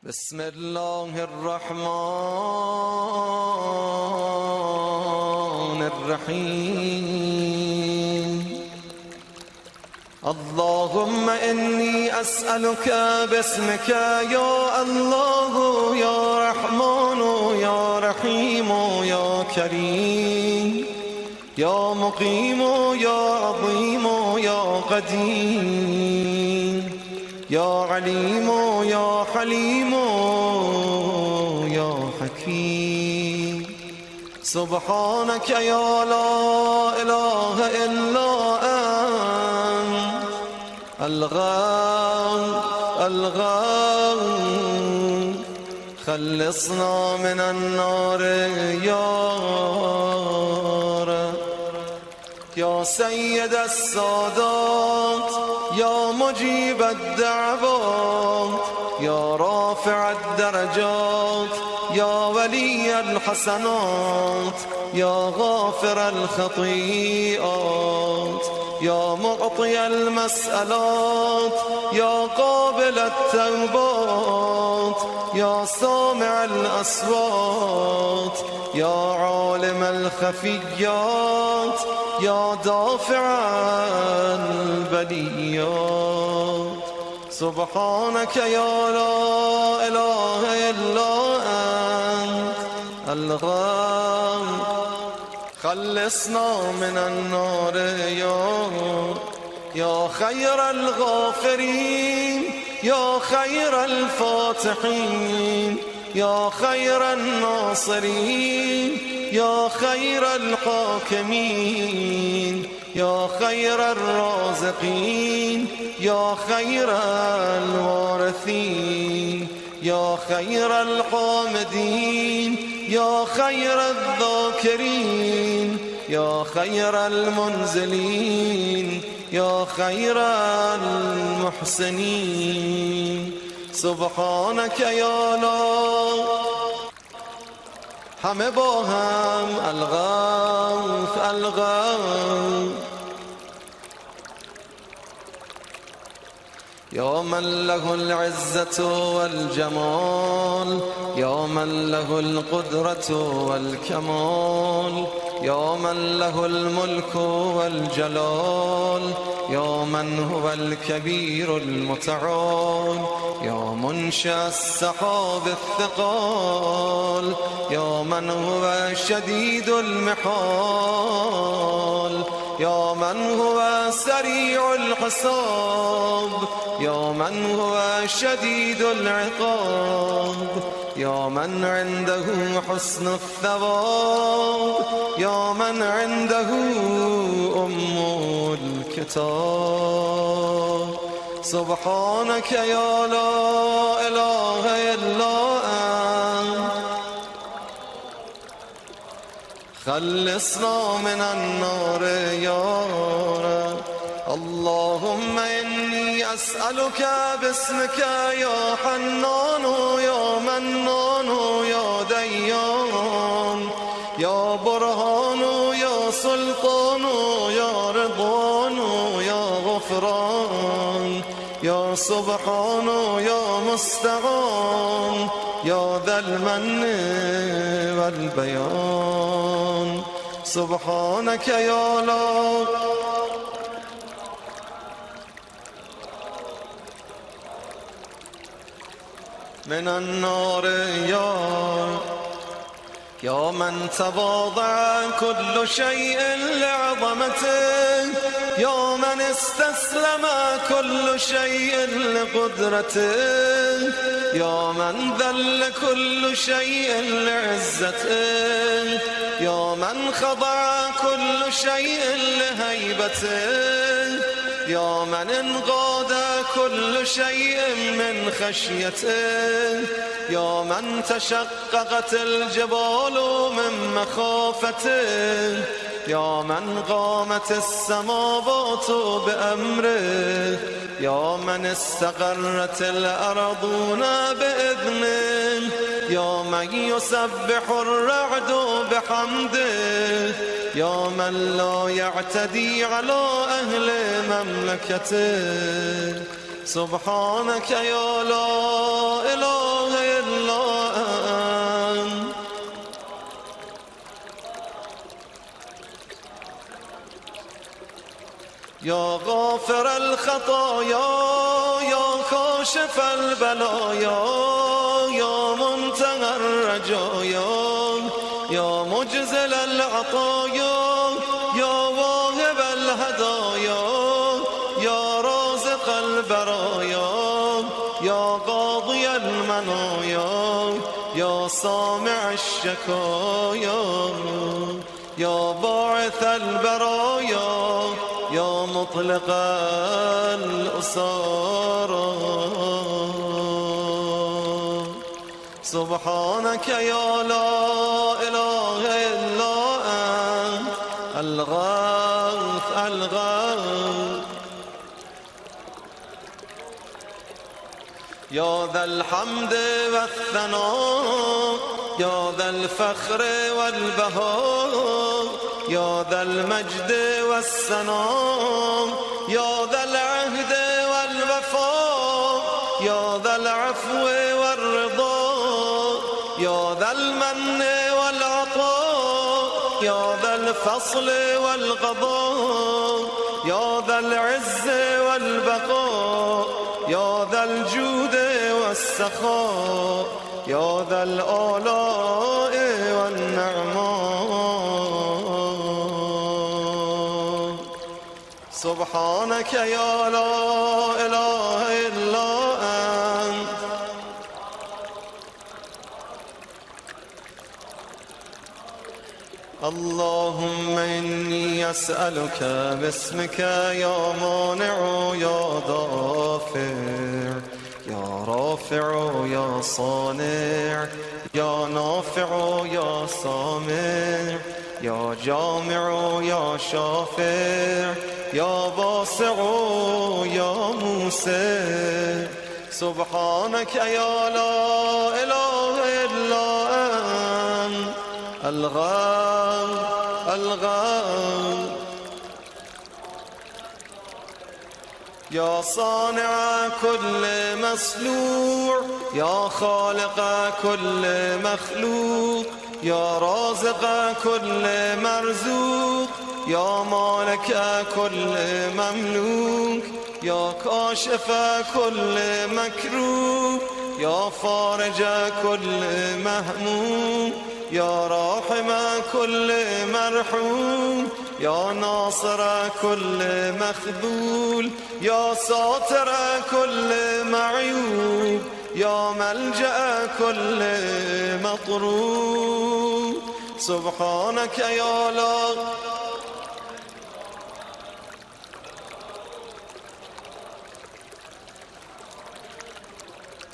بسم الله الرحمن الرحيم. اللهم إني أسألك باسمك يا الله يا رحمن يا رحيم يا كريم يا مقيم يا عظيم يا قديم يا عليم يا حليم يا حكيم. سبحانك يا لا إله إلا أنت الغوث خلصنا من النار يا رب. يا سيد السادات يا مجيب الدعوات يا رافع الدرجات يا ولي الحسنات يا غافر الخطيئات يا معطي المسألات يا قابل التوبات يا سامع الأصوات يا عالم الخفيات يا دافع البليات. سبحانك يا لا إله إلا أنت الغوث خلصنا من النار يا خير الغافرين يا خير الفاتحين يا خير الناصرين يا خير الحاكمين يا خير الرازقين يا خير الوارثين يا خير الحامدين يا خير الذاكرين يا خير المنزلين يا خير المحسنين. سبحانك يا لا همه با هم الغوث الغوث. يا من له العزة والجمال يا من له القدرة والكمال يا من له الملك والجلال يا من هو الكبير المتعال يا منشأ السحاب الثقال يا من هو شديد المحال يا من هو سريع الحساب يا من هو شديد العقاب يا من عنده حسن الثواب يا من عنده الكتاب. سبحانك يا لا إله إلا أنت خلصنا من النار يا رب. اللهم إني أسألك باسمك يا حنان يا منان يا ديان يا برهان يا سلطان يا رضوان يا غفران يا سبحان يا مستعان يا ذا المن والبيان. سبحانك يا لا من النار يا من تواضع كل شيء لعظمته يا من استسلم كل شيء لقدرته يا من ذل كل شيء لعزته يا من خضع كل شيء لهيبته يا من انقاد كل شيء من خشيته يا من تشققت الجبال من مخافته يا من قامت السماوات بأمره يا من استقرت الأرضون بإذنه يا من يسبح الرعد بحمده يا من لا يعتدي على أهل مملكته. سبحانك يا لا إله يا غافر الخطايا يا كاشف البلايا يا منتهى الرجايا يا مجزل العطايا يا واهب الهدايا يا رازق البرايا يا قاضي المنايا يا سامع الشكايا يا باعث البرايا يا مطلق الأسارى سبحانك يا لا إله إلا أنت الغوث الغوث يا ذا الحمد والثناء يا ذا الفخر والبهاء يا ذا المجد والسناء يا ذا العهد والوفاء يا ذا العفو والرضا يا ذا المن والعطاء يا ذا الفصل والقضاء يا ذا العز والبقاء يا ذا الجود والسخاء يا ذا الآلاء والنعماء سبحانك يا لا إله إلا أنت اللهم إني أسألك باسمك يا مانع يا دافع يا رافع يا صانع يا نافع يا سامع يا جامع يا شافع يا باسع يا موسع سبحانك يا لا إله إلا أنت الغوث الغوث يا صانع كل مصنوع يا خالق كل مخلوق يا رازق كل مرزوق يا مالك كل مملوك يا كاشف كل مكروه يا فارج كل مهموم يا راحم كل مرحوم يا ناصر كل مخذول يا ساتر كل معيوب يا ملجأ كل مطروب سبحانك يا لا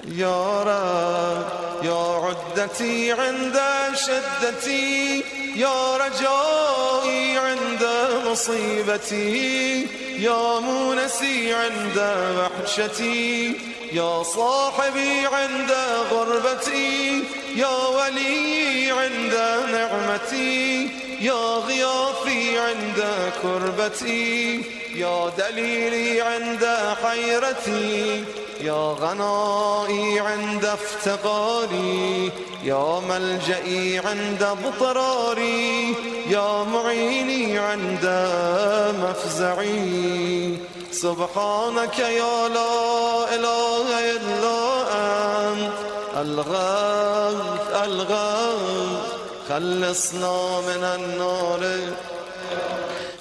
يا رب يا عدتي عند شدتي يا رجائي عند مصيبتي يا مونسي عند وحشتي يا صاحبي عند غربتي يا ولي عند نعمتي يا غياثي عند كربتي يا دليلي عند حيرتي يا غنائي عند افتقاري يا ملجئي عند اضطراري يا معيني عند مفزعي سبحانك يا لا إله إلا أنت الغوث الغوث خلصنا من النار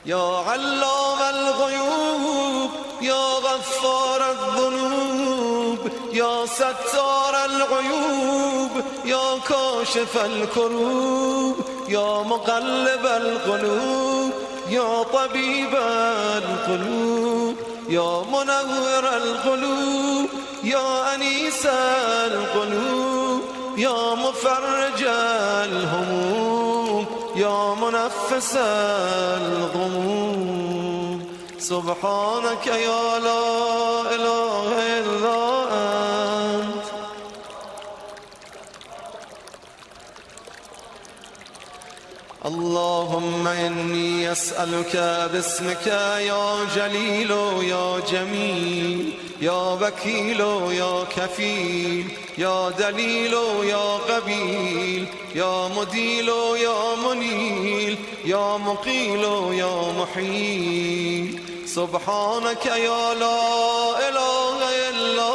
يا علام الغيوب يا غفار الذنوب يا ستار العيوب يا كاشف الكروب يا مقلب القلوب يا طبيب القلوب يا منور القلوب يا أنيس القلوب يا مفرج الهموم يا منفس الغموم سبحانك يا لا إله إلا أنت اللهم إني أسألك باسمك يا جليل يا جميل يا وكيل يا كفيل يا دليل يا قبيل يا مديل يا منيل يا مقيل يا محيل سبحانك يا لا إله إلا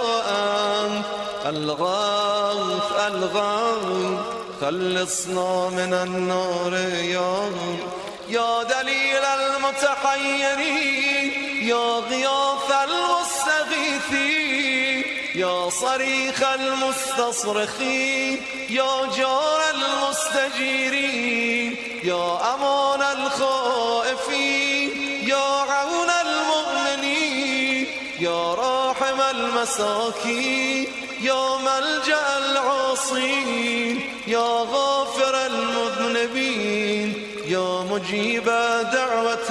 أنت الغوث الغوث خلصنا من النار يا دليل المتحيرين يا غياث المستغيثين يا صريخ المستصرخين يا جار المستجيرين يا أمان الخائفين يا عون المؤمنين يا راحم المساكين يا ملجأ العاصين يا غافر المذنبين يا مجيب دعوة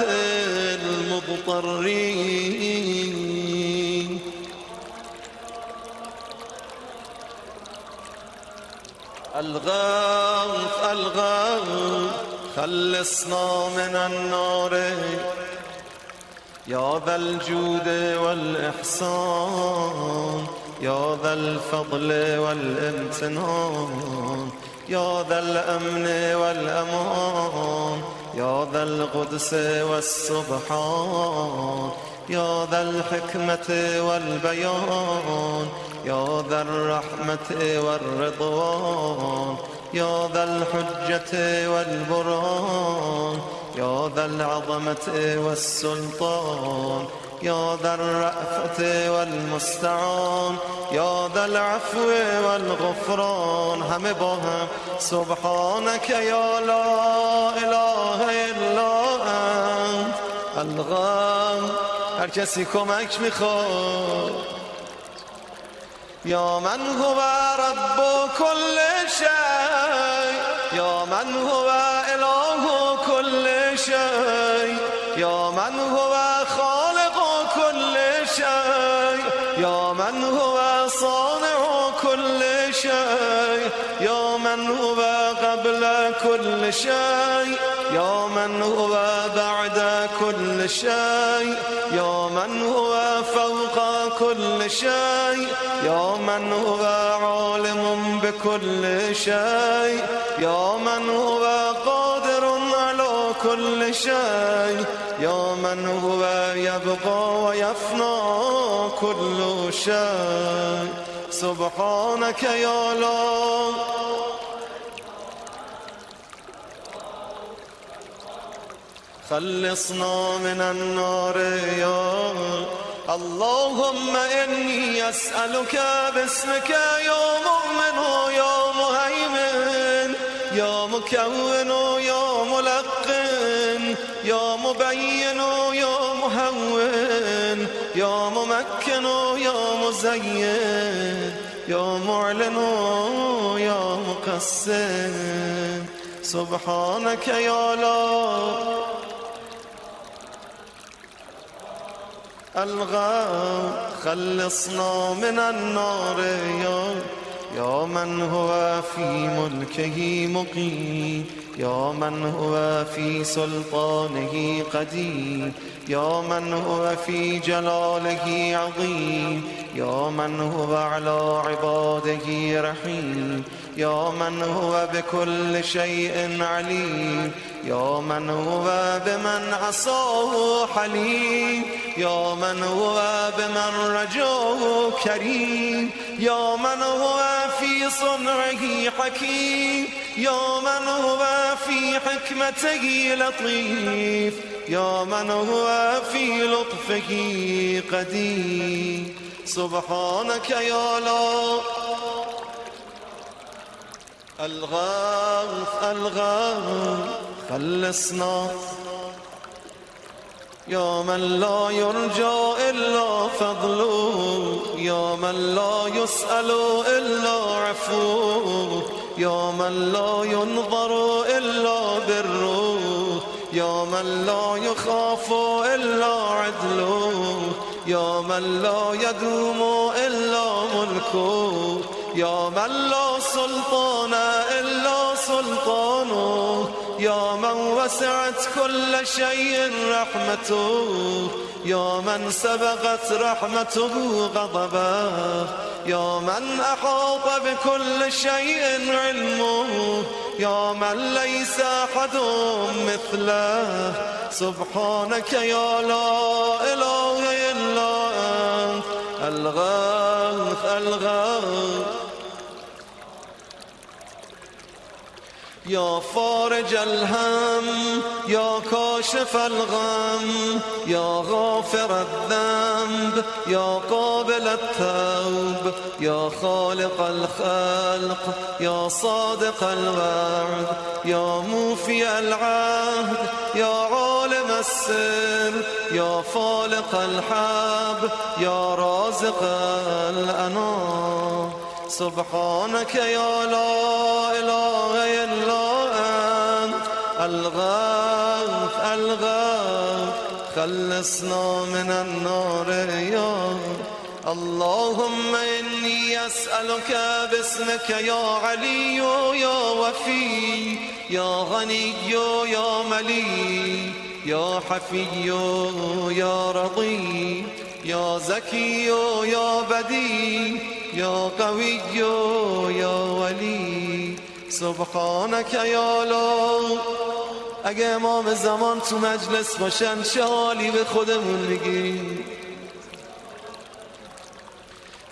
المضطرين الغوث الغوث خلصنا من النار يا ذا الجود والإحسان يا ذا الفضل والامتنان يا ذا الأمن والأمان يا ذا القدس والسبحان يا ذا الحكمة والبيان يا ذا الرحمة والرضوان يا ذا الحجة والبرهان يا ذا العظمة والسلطان يا ذا الرأفة والمستعان يا ذا العفو والغفران همه با هم سبحانك يا لا اله الا انت الغوث هر کسی کمک میخواد یا من هو رب كل شيء یا من هو اله كل شيء یا من هو خالق كل شيء یا من هو صانع كل شيء یا من هو قبل كل شيء یا من هو بعد كل شيء یا من هو فوق كل شيء یا من هو عالم بكل شيء یا من هو قادر على كل شيء یا من هو يبقى ويفنى كل شيء سبحانك يا لا خلصنا من النار يا اللهم إني أسألك باسمك يا مؤمن يا مهيمن يا مكون يا ملقن يا مبين يا مهون يا ممكن يا مزين يا معلن يا مقسم سبحانك يا لا الغوث خلصنا من النار يا من هو في ملكه مقيم يا من هو في سلطانه قدير يا من هو في جلاله عظيم يا من هو على عباده رحيم يا من هو بكل شيء عليم يا من هو بمن عصاه حليم يا من هو بمن رجاه كريم يا من هو في صنعه حكيم يا من هو في حكمته لطيف يا من هو في لطفه قدير سبحانك يا لا الغوث الغوث خلصنا يا من لا يرجى إلا فضله يا من لا يسأل إلا عفوه يا من لا ينظر إلا بره يا من لا يخاف إلا عدله يا من لا يدوم إلا ملكه يا من لا سلطان إلا سلطانه يا من وسعت كل شيء رحمته، يا من سبقت رحمته غضبه، يا من أحاط بكل شيء علمه، يا من ليس أحد مثله. سبحانك يا لا إله إلا أنت الغوث الغوث. يا فارج الهم، يا كاشف الغم، يا غافر الذنب، يا قابل التوب، يا خالق الخلق، يا صادق الوعد، يا موفي العهد، يا عالم السر، يا فالق الحب، يا رازق الأنام. سبحانك يا لا إله إلا أنت الغوث الغوث. خلصنا من النار يا اللهم إني أسألك باسمك يا علي يا وفي، يا غني يا ملي، يا حفي يا رضي، يا زكي يا بدي، يا قوي يا ولی. سبحانك یا لا. اگه امام زمان تو مجلس باشن چه حالی به خودمون میگیریم.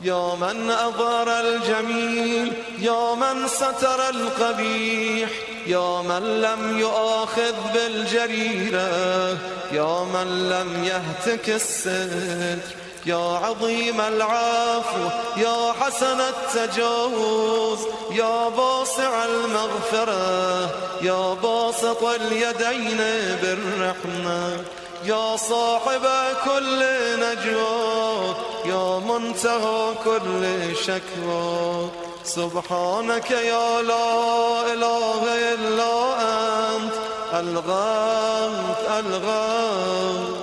یا من اظهر الجمیل، یا من ستر القبیح، یا من لم یؤاخذ بالجریرة، یا من لم یهتک الستر، یا عظیم العفو، یا حسن التجاوز، یا واسع المغفرة، یا باسط اليدين بالرحمة، یا صاحب كل نجوى، یا منتهى كل شكوى. سبحانك يا لا إله إلا أنت الغوث الغوث.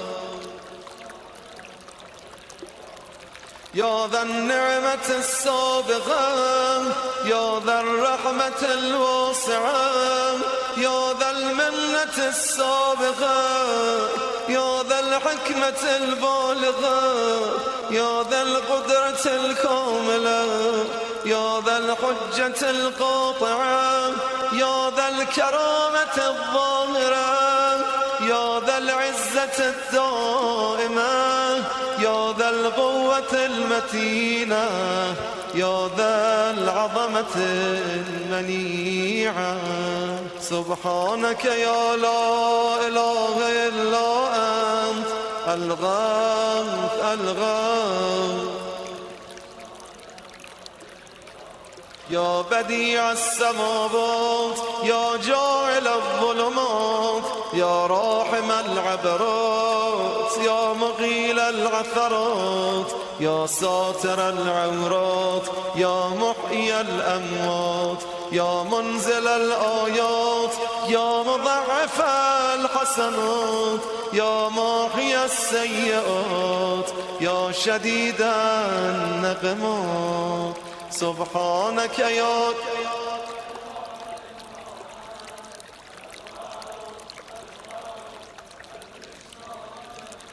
يا ذا النعمة السابغة، يا ذا الرحمة الواسعة، يا ذا المنة السابغة، يا ذا الحكمة البالغة، يا ذا القدرة الكاملة، يا ذا الحجة القاطعة، يا ذا الكرامة الظاهرة، يا ذا العزة الدائمة، يا ذا القوة المتينة، يا ذا العظمة المنيعة. سبحانك يا لا إله إلا أنت الغوث الغوث. يا بديع السماوات، يا جاعل الظلمات، يا راحم العبرات، يا مقيل العثرات، يا ساتر العورات، يا محيي الأموات، يا منزل الآيات، يا مضاعف الحسنات، يا ماحي السيئات، يا شديد النقمات. سبحانك يا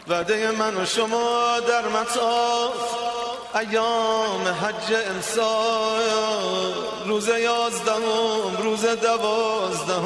وعده من و شما در مطاف ایام حج امسال، روز 11، روز 12.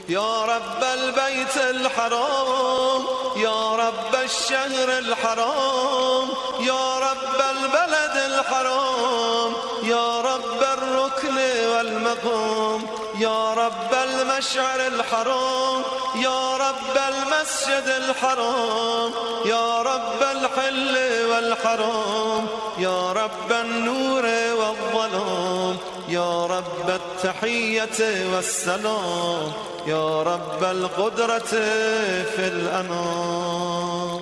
یا رب البيت الحرام، یا رب الشهر الحرام، یا رب البلد الحرام، یا رب الركن والمقام، یا رب المشعر الحرام، یا رب المسجد الحرام، یا رب الحل والحرام، یا رب النور والظلام، یا رب التحية والسلام، یا رب القدرة في الأنام.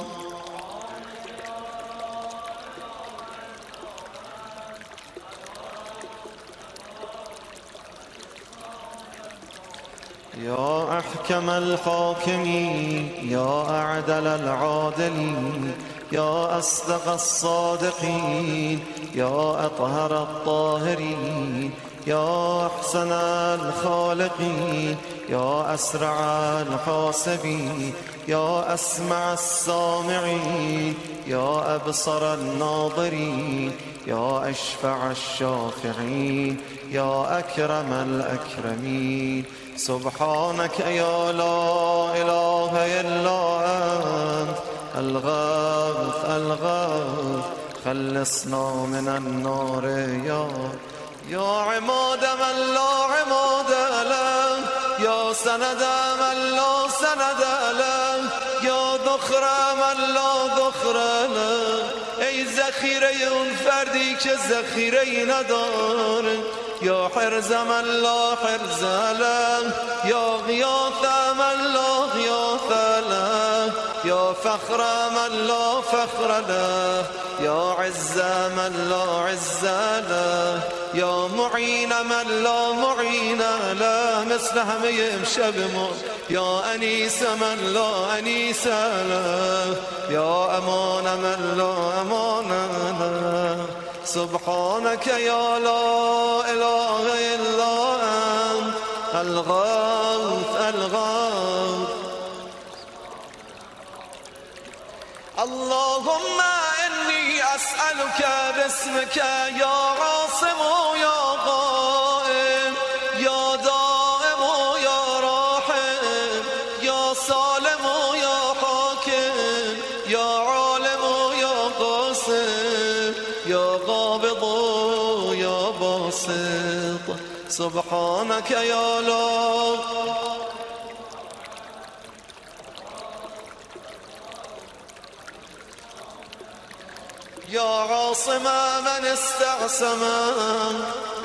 يا أحكم الحاكمين، يا أعدل العادلين، يا أصدق الصادقين، يا أطهر الطاهرين، يا أحسن الخالقين يا أسرع الحاسبين يا أسمع السامعين يا أبصر الناظرين يا أشفع الشافعين يا أكرم الأكرمين سبحانك يا لا إله إلا أنت الغوث الغوث خلصنا من النار يا عماد من لا عماد له يا سند من لا سند له يا ذخر من لا ذخر له ای ذخیره اون فردی که ذخیره نداره یا حرز من لا حرز له یا غیاث من لا غیاث له یا فخر من لا فخر له یا عز من لا عز له یا معین من لا معین له مثل همه امشب ما یا انیس من لا انیس له یا امان من لا امان له سبحانك يا لا إله إلا أنت الغوث الغوث اللهم إني أسألك باسمك يا عاصم يا قائم يا دائم يا راحم يا سالم يا حاكم يا عالم يا قاسم يا قابض يا باسط سبحانك يا لا يا عاصم من استعصم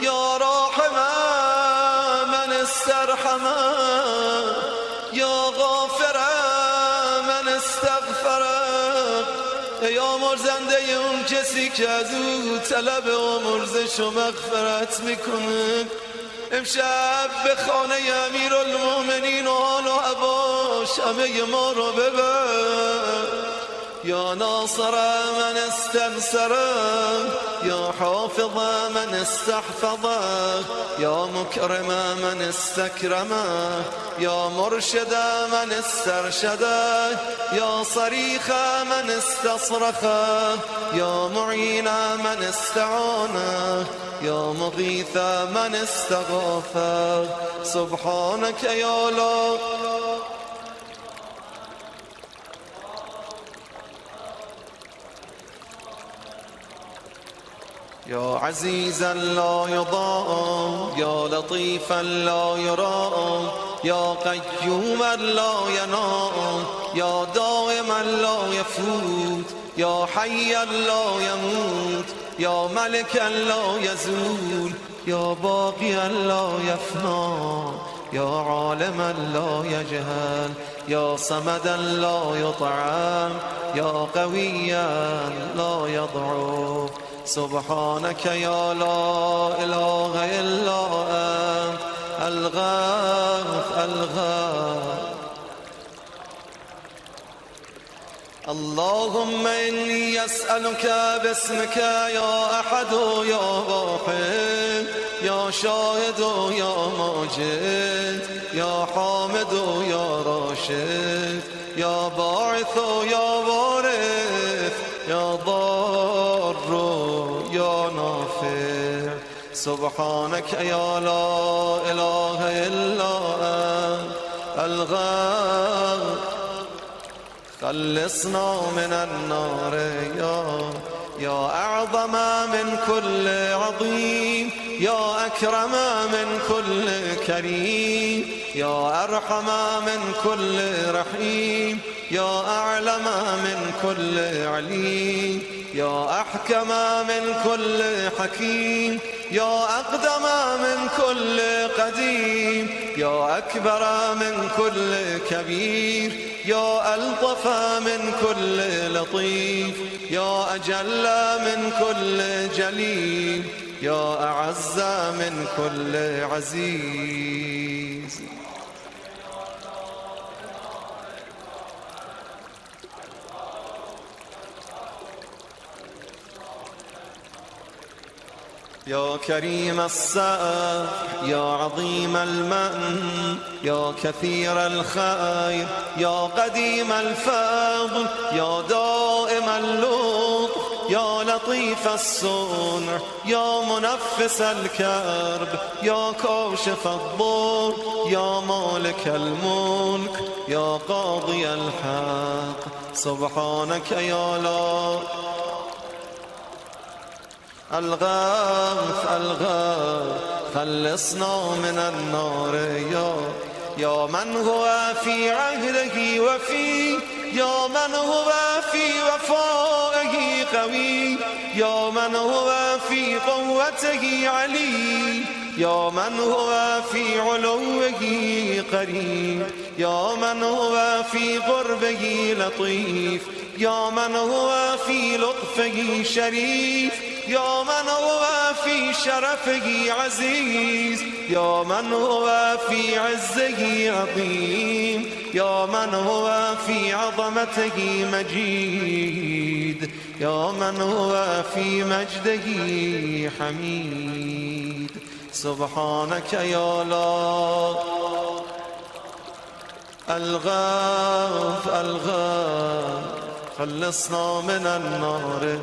يا راحم من استرحم يا غافر من استغفر یا مرزنده اون کسی که از او طلب آمرزش و مغفرت میکنه امشب به خانه امیرالمومنین و حال و هواش همه ما رو ببر یا ناصر من استنصر یا حافظ من استحفظ یا مکرم من استکرم یا مرشد من استرشد یا صریخ من استصرخ یا معین من استعان یا مغیث من استغاث سبحانك یا لا يا عزيزا لا يضام يا لطيفا لا يرام يا قيوما لا ينام يا دائما لا يفوت يا حيا لا يموت يا ملكا لا يزول يا باقيا لا يفنى يا عالما لا يجهل يا صمدا لا يطعم يا قويا لا يضعف سبحانك يا لا إله إلا أنت الغوث الغوث اللهم إني أسألك باسمك يا أحد يا واحد يا شاهد يا ماجد يا حامد يا راشد يا باعث يا وارث يا ضار يا نافع سبحانك يا لا إله إلا أنت الغوث خلصنا من النار يا أعظم من كل عظيم يا أكرم من كل كريم يا أرحم من كل رحيم يا أعلم من كل عليم يا أحكم من كل حكيم يا أقدم من كل قديم يا أكبر من كل كبير يا ألطف من كل لطيف يا أجل من كل جليل يا أعز من كل عزيز يا كريم السأف يا عظيم المن يا كثير الخير يا قديم الفضل يا دائم اللطف يا لطيف الصنع يا منفس الكرب يا كاشف الضر يا مالك الملك يا قاضي الحق سبحانك يا لا الغاث الغاث خلصنا من النار يا من هو في عهده وفي يا من هو في وفائه قوي يا من هو في قوته علي يا من هو في علوه قريب يا من هو في قربه لطيف يا من هو في لطفه شريف يا من هو في شرفه عزيز يا من هو في عزه عظيم يا من هو في عظمته مجيد يا من هو في مجده حميد سبحانك يا لا الغاث الغاث خلصنا من النار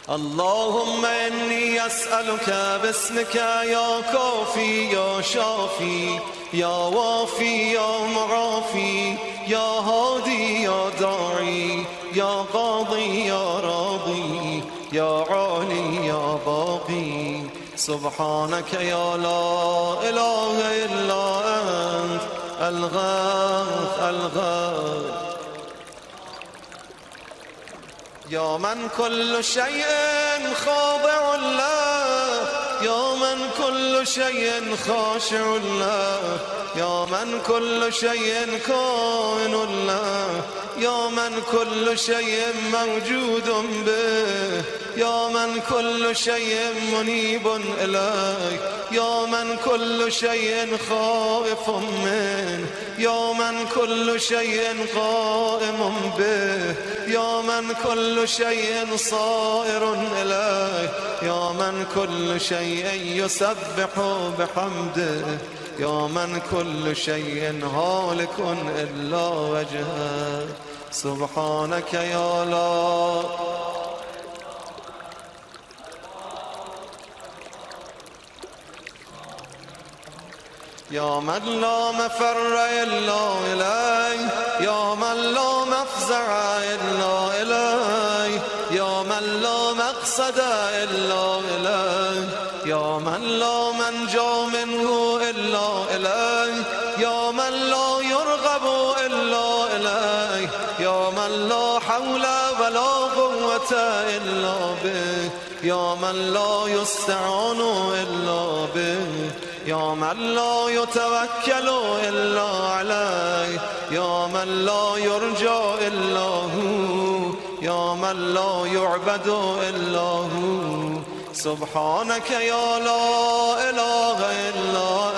اللهم إني أسألك باسمك يا كافي يا شافي يا وافي يا معافي يا هادي يا داعي يا قاضي يا راضي يا عالي يا باقي سبحانك يا لا إله إلا أنت الغاث الغاث يا من كل شيء خاضع له يا من كل شيء خاشع له يا من كل شيء كائن له يا من كل شيء موجود به يا من كل شيء منيب إليه يا من كل شيء خائف منه يا من كل شيء قائم به يا من كل شيء صائر إليه يا من كل شيء يسبح بحمده يا من كل شيء هالك إلا وجهه سبحانك يا لا يا من لا مفر إلا إليه يا من لا مفزع إلا إليه يا من لا مقصد إلا إليه يا من لا منجا منه إلا إليه يا من لا يرغب إلا إليه يا من لا حول ولا قوة إلا به يا من لا يستعان إلا به يا من لا يتوكل إلا عليه يا من لا يرجى إلا هو يا من لا يعبد إلا هو سبحانك يا لا إله إلا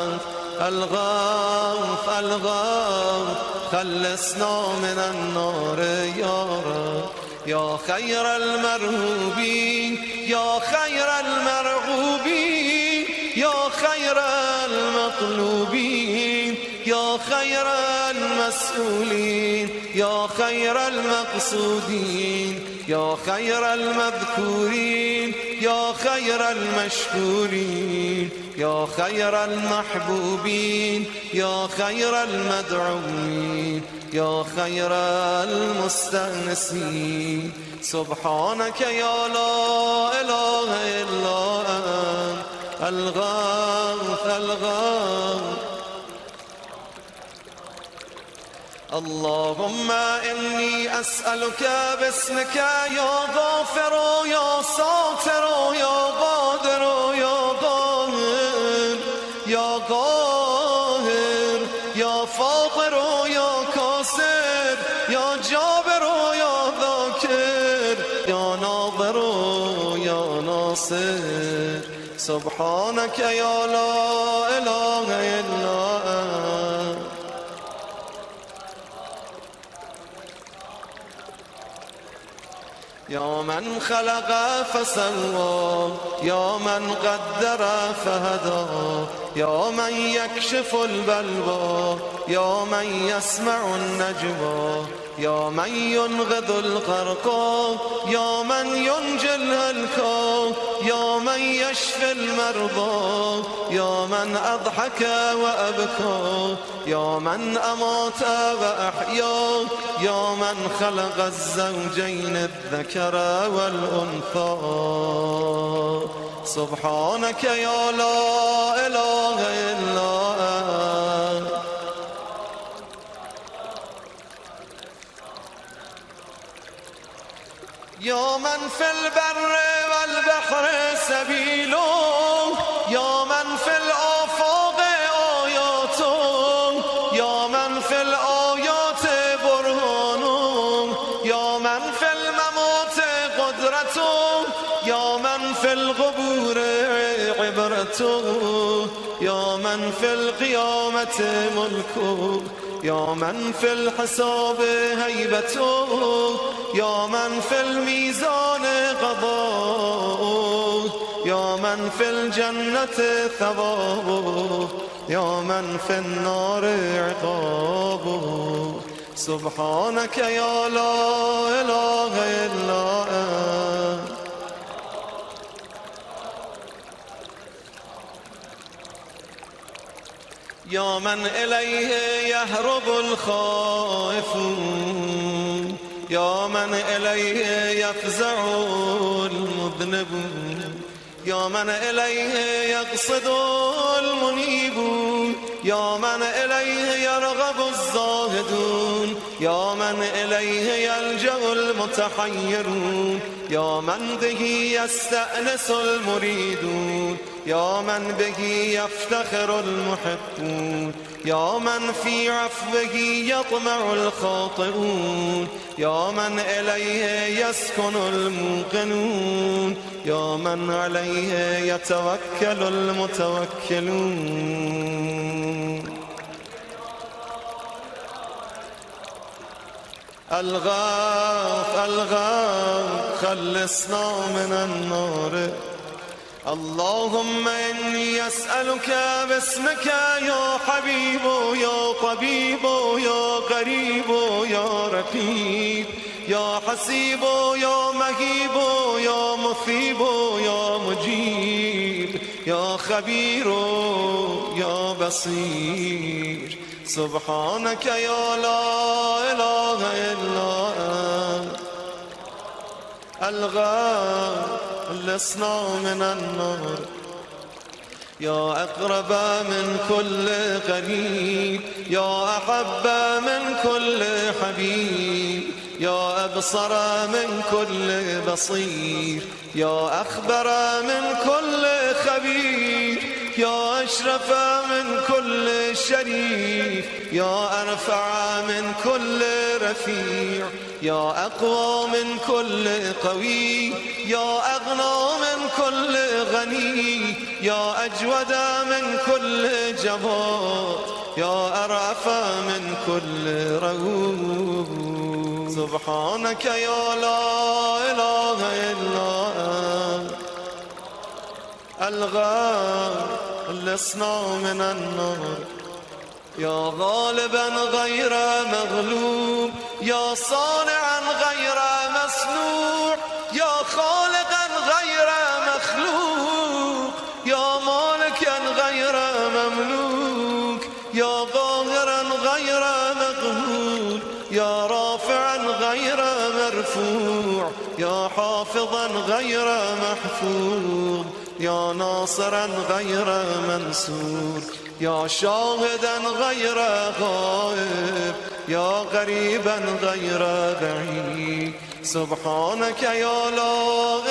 أنت الغاث الغاث خلصنا من النار يا رب يا خير المرهوبين يا خير المرغوبين يا خير المطلوبين يا خير المسؤولين يا خير المقصودين يا خير المذكورين يا خير المشكورين يا خير المحبوبين يا خير المدعوين يا خير المستأنسين سبحانك يا لا إله إلا أنت الغاث الغاث اللهم إني أسألك باسمك يا غافر يا ساتر يا قادر يا قاهر يا قاهر يا فاطر يا كاسر يا جابر يا ذاكر يا ناظر يا ناصر سبحانك يا لا إله إلا أنت يا من خلق فسوى يا من قدر فهدى يا من يكشف البلوى يا من يسمع النجوى يا من ينقذ الغرقى يا من ينجي الهلكى يا من يشفي المرضى يا من أضحك وأبكى يا من أمات وأحيا يا من خلق الزوجين الذكر والأنثى سبحانك يا لا إله إلا أنت يا من في البر والبحر سبيل يا من في الآفاق آيات يا من في الآيات برهان يا من في الممات قدرة يا من في القبور عبرة يا من في القيامة ملك يا من في الحساب هيبة يا من في الميزان قضاء يا من في الجنة ثواب يا من في النار عقاب سبحانك يا لا إله إلا أنت يا من إليه يهرب الخائفون يا من إليه يفزع المذنبون يا من إليه يقصد المنيبون يا من إليه يرغب الزاهدون يا من إليه يلجأ المتحيرون يا من به يستأنس المريدون يا من به يفتخر المحبون يا من في عفوه يطمع الخاطئون يا من إليه يسكن الموقنون يا من عليه يتوكل المتوكلون الغاف خلصنا من النار اللهم إني أسألك باسمك يا حبيب يا طبيب يا قريب يا رقيب يا حسيب يا مهيب يا مثيب يا مجيب يا خبير يا بصير سبحانك يا لا إله إلا أنت خلصنا من النار يا أقرب من كل قريب يا أحب من كل حبيب يا أبصر من كل بصير يا أخبر من كل خبير يا أشرف من كل شريف يا أرفع من كل رفيع يا أقوى من كل قوي يا أغنى من كل غني يا أجود من كل جبار يا أرأف من كل رؤوف سبحانك يا لا إله إلا أنت خلصنا من النار يا غالبا غير مغلوب يا صانعا غير مصنوع يا خالقا غير مخلوق يا مالكا غير مملوك يا قاهرا غير مقهور يا رافعا غير مرفوع يا حافظا غير محفوظ يا ناصرا غير منصور يا شاهدا غير غائب يا غريبا غير بعيد سبحانك يا لا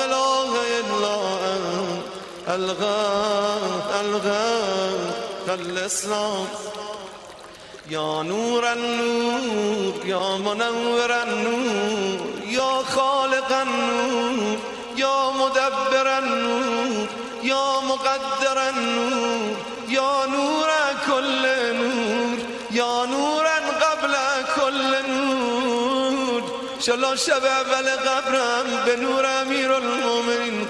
إله إلا أنت خلصنا يا نور النور يا منور النور يا خالق النور يا مدبر النور يا مقدر النور يا نور كل نور يا نورا قبل كل نور شلا شب اول قبرم به نور امیرالمومنین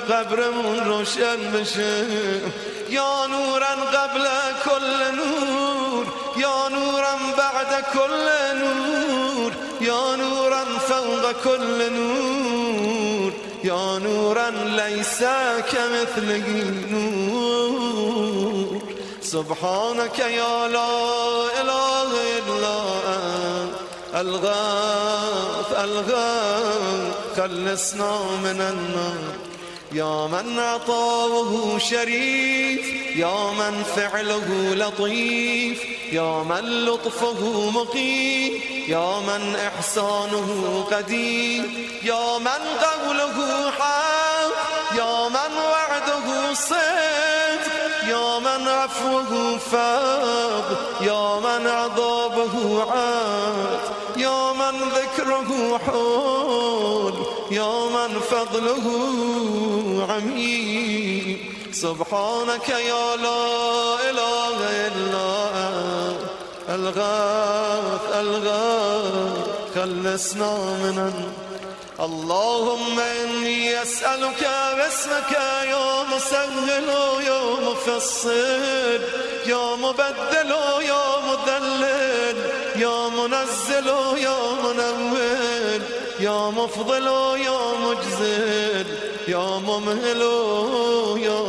قبرمون روشن بشه. یا نورا قبل کل نور، یا نورا بعد کل نور، یا نورا فوق کل نور، یا نورا لیس کمثله نور. سبحانك يا لا إله إلا أنت الغاث خلصنا من النار. يا من عطاؤه شريف، يا من فعله لطيف، يا من لطفه مقيم، يا من إحسانه قديم، يا من قوله حق، يا من وعده صدق، يا من عفوه فاض، يا من عذابه عاد، يا من ذكره حول، يا من فضله عميم. سبحانك يا لا إله إلا أنت الغاث خلصنا من النار. اللهم إني أسألك باسمك يا مسهل يا مفصل، يا مبدل يا مذلل، يا منزل يا منول، يا مفضل يا مجزل، يا ممهل يا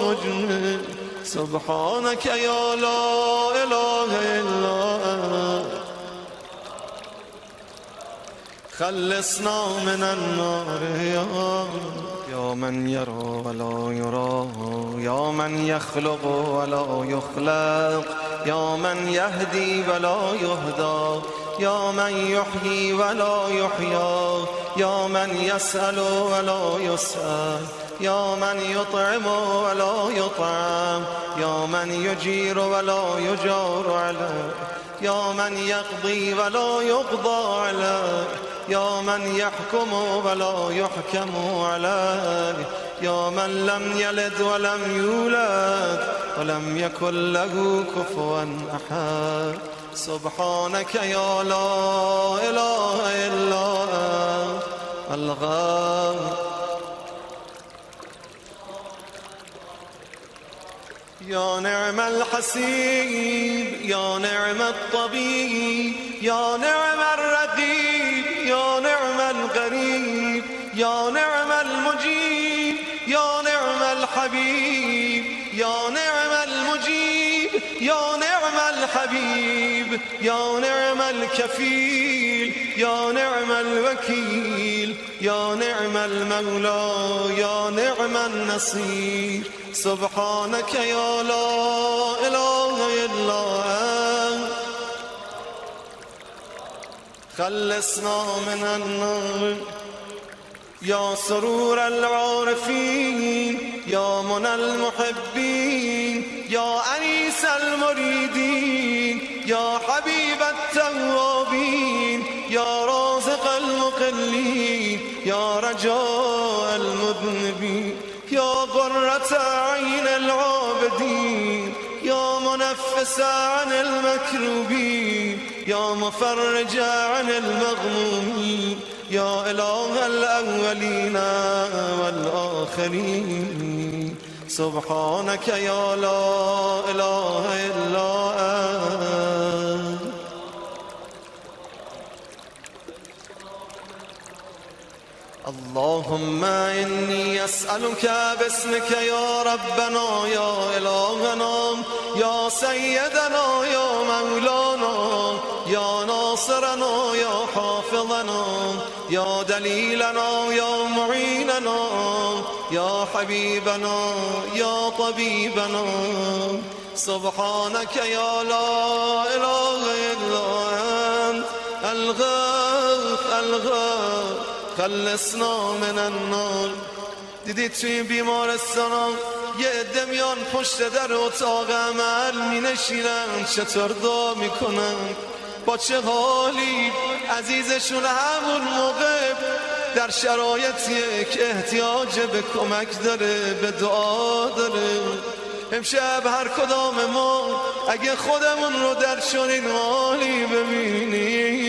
مجمل. سبحانك يا لا إله إلا أنت خلصنا من النار. يا من يرى ولا يرى، يا من يخلق ولا يخلق، يا من يهدي ولا يهدى، يا من يحيي ولا يحيى، يا من يسأل ولا يسأل، يا من يطعم ولا يطعم، يا من يجير ولا يجار عليه، يا من يقضي ولا يقضى عليه، يا من يحكم ولا يحكم عليه، يا من لم يلد ولم يولد ولم يكن له كفوا أحد. سبحانك يا لا إله إلا أنت الغفور. يا نعم الحسيب، يا نعم الطبيب، يا نعم الرقيب، يا نعم القريب، يا نعم المجيب، يا نعم الحبيب، يا نعم المجيب، يا نعم الحبيب، يا نعم الكفيل، يا نعم الوكيل، يا نعم المولى، يا نعم النصير. سبحانك يا لا إله إلا أنت خلصنا من النار. يا سرور العارفين، يا منى المحبين، يا أنيس المريدين، يا حبيب التوابين، يا رازق المقلين، يا رجاء المذنبين، يا قرة عين العابدين، يا منفس عن المكروبين، يا مفرج عن المغمومين، يا إله الأولين والآخرين. سبحانك يا لا إله إلا أنت. اللهم إني أسألك باسمك يا ربنا يا إلهنا يا سيدنا يا مولانا يا ناصرنا يا حافظنا يا دليلنا يا معيننا يا حبيبنا يا طبيبنا. سبحانك يا لا إله إلا أنت الغفور خلصنا من النار. دیدید توی بیمارستان یه عده میان پشت در اتاق عمل می نشینن، چطور دعا میکنن، با چه حالی عزیزشون همون موقع در شرایطیه که احتیاج به کمک داره، به دعا داره. امشب هر کدام ما اگه خودمون رو در چنین حالی ببینیم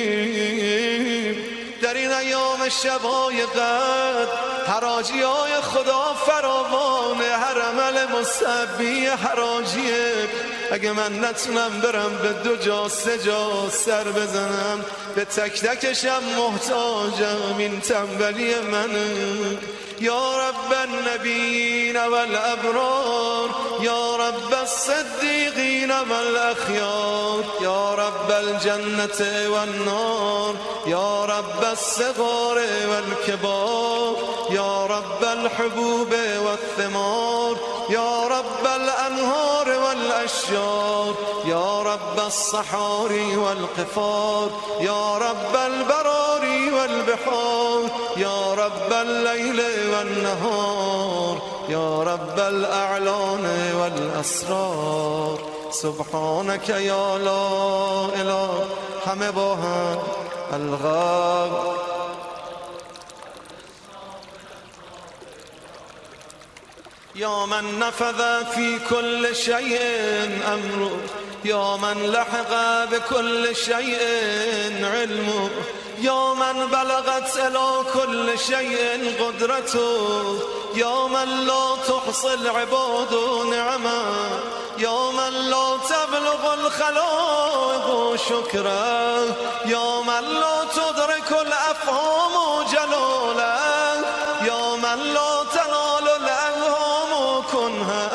در این ایام شبای قدر حراجی های خدا فراوانه، هر عمل مستحبی حراجیه. اگه من نتونم برم به 2 جا 3 جا سر بزنم، به تک تکشم محتاجم، این تنبلی منه. یا رب النبیین والابرار، یا رب الصدیقین والاخیار، یا رب الجنة والنار، یا رب الصغار والکبار، یا رب الحبوب والثمار، یا رب الانهار والاشجار، یا رب الصحاری والقفار، یا رب البراری والبحار، یا رب الليل والنهار، یا رب الاعلان والاسرار. سبحانك یا لا اله، همه با هم الغاب. یا من نفذ فی کل شیء امره، یا من لحق بكل شیء علمه، یا من بلغت الى كل شیء قدرته، یا من لا تحصي العباد نعمه، یا من لا تبلغ الخلائق شكره، یا من لا تدرك الافهام جلاله، یا من لا تنال الاوهام كنها،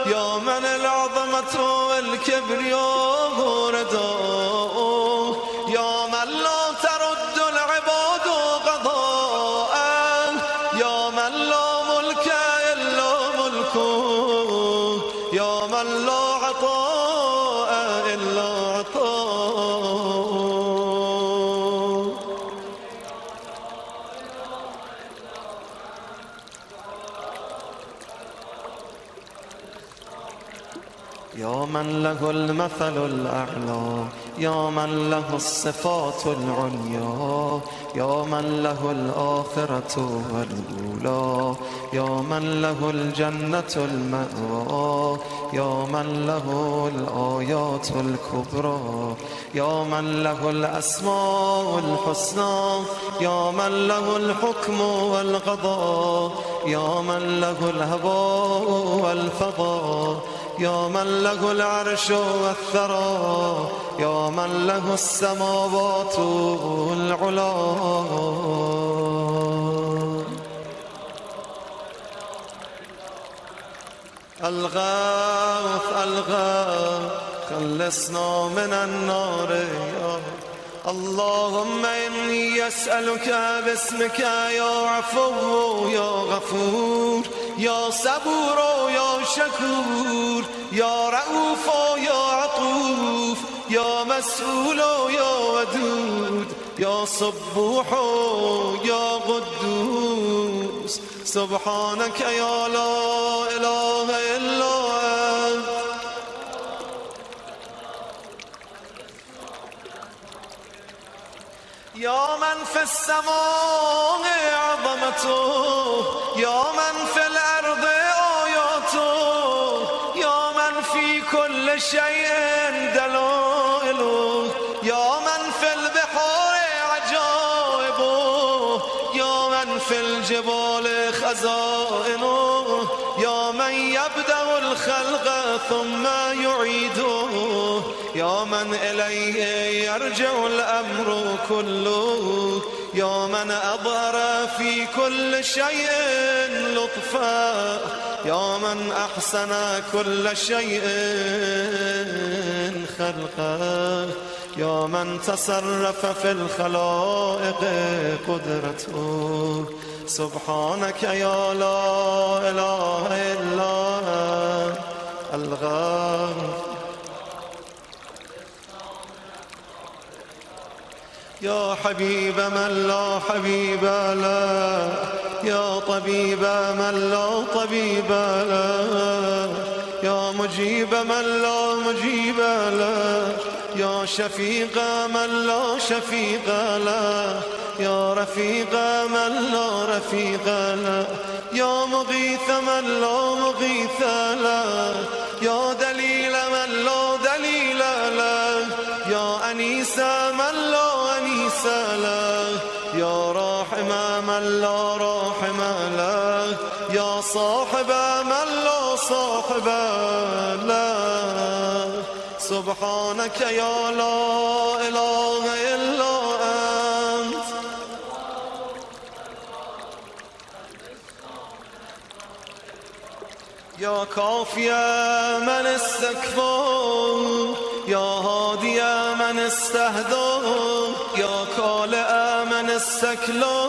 یا من العظمة والكبرياء رداء، یا من لا ترد العباد قضاء، یا من لا ملك الا ملكه، یا من لا عطاء الا عطاء. یا من له المثل الاعلى، یا من له الصفات العليا، یا من له الآخرة والأولى، یا من له الجنة المأوى، یا من له الآيات الكبرى، یا من له الأسماء الحسنى، یا من له الحكم والقضاء، یا من له الهباء والفضاء، یا من له العرش والثرى، یا من له السماوات العلا. الغوث الغوث خلصنا من النار. یا اللهم إني أسألك باسمك يا عفو يا غفور، يا صبور يا شكور، يا رؤوف يا عطوف، يا مسؤول يا ودود، يا صبوح يا قدوس. سبحانك يا لا إله إلا أنت. يا من في السماء عظمته، يا من في الأرض آياته، يا من في كل شيء دلائله، يا من في البحار عجائبه، يا من في الجبال خزائنه، يا من يبدأ الخلق ثم يعيده، يا من إليه يرجع الأمر كله، يا من أظهر في كل شيء لطفا، يا من أحسن كل شيء خلقه، يا من تصرف في الخلائق قدرته. سبحانك يا لا إله إلا أنت الغفور. يا حبيب من لا حبيب له، يا طبيب من لا طبيب له، يا مجيب من لا مجيب له، يا شفيق من لا شفيق له، يا رفيق من لا رفيق له، يا مغيث من لا مغيث له، يا دليل من لا دليل له، يا أنيس من لا أنيس له، صاحب من لا صاحب له سبحانك يا لا إله إلا أنت يا كافي من استكفى يا هادي من استهدى يا كالئ من استكلى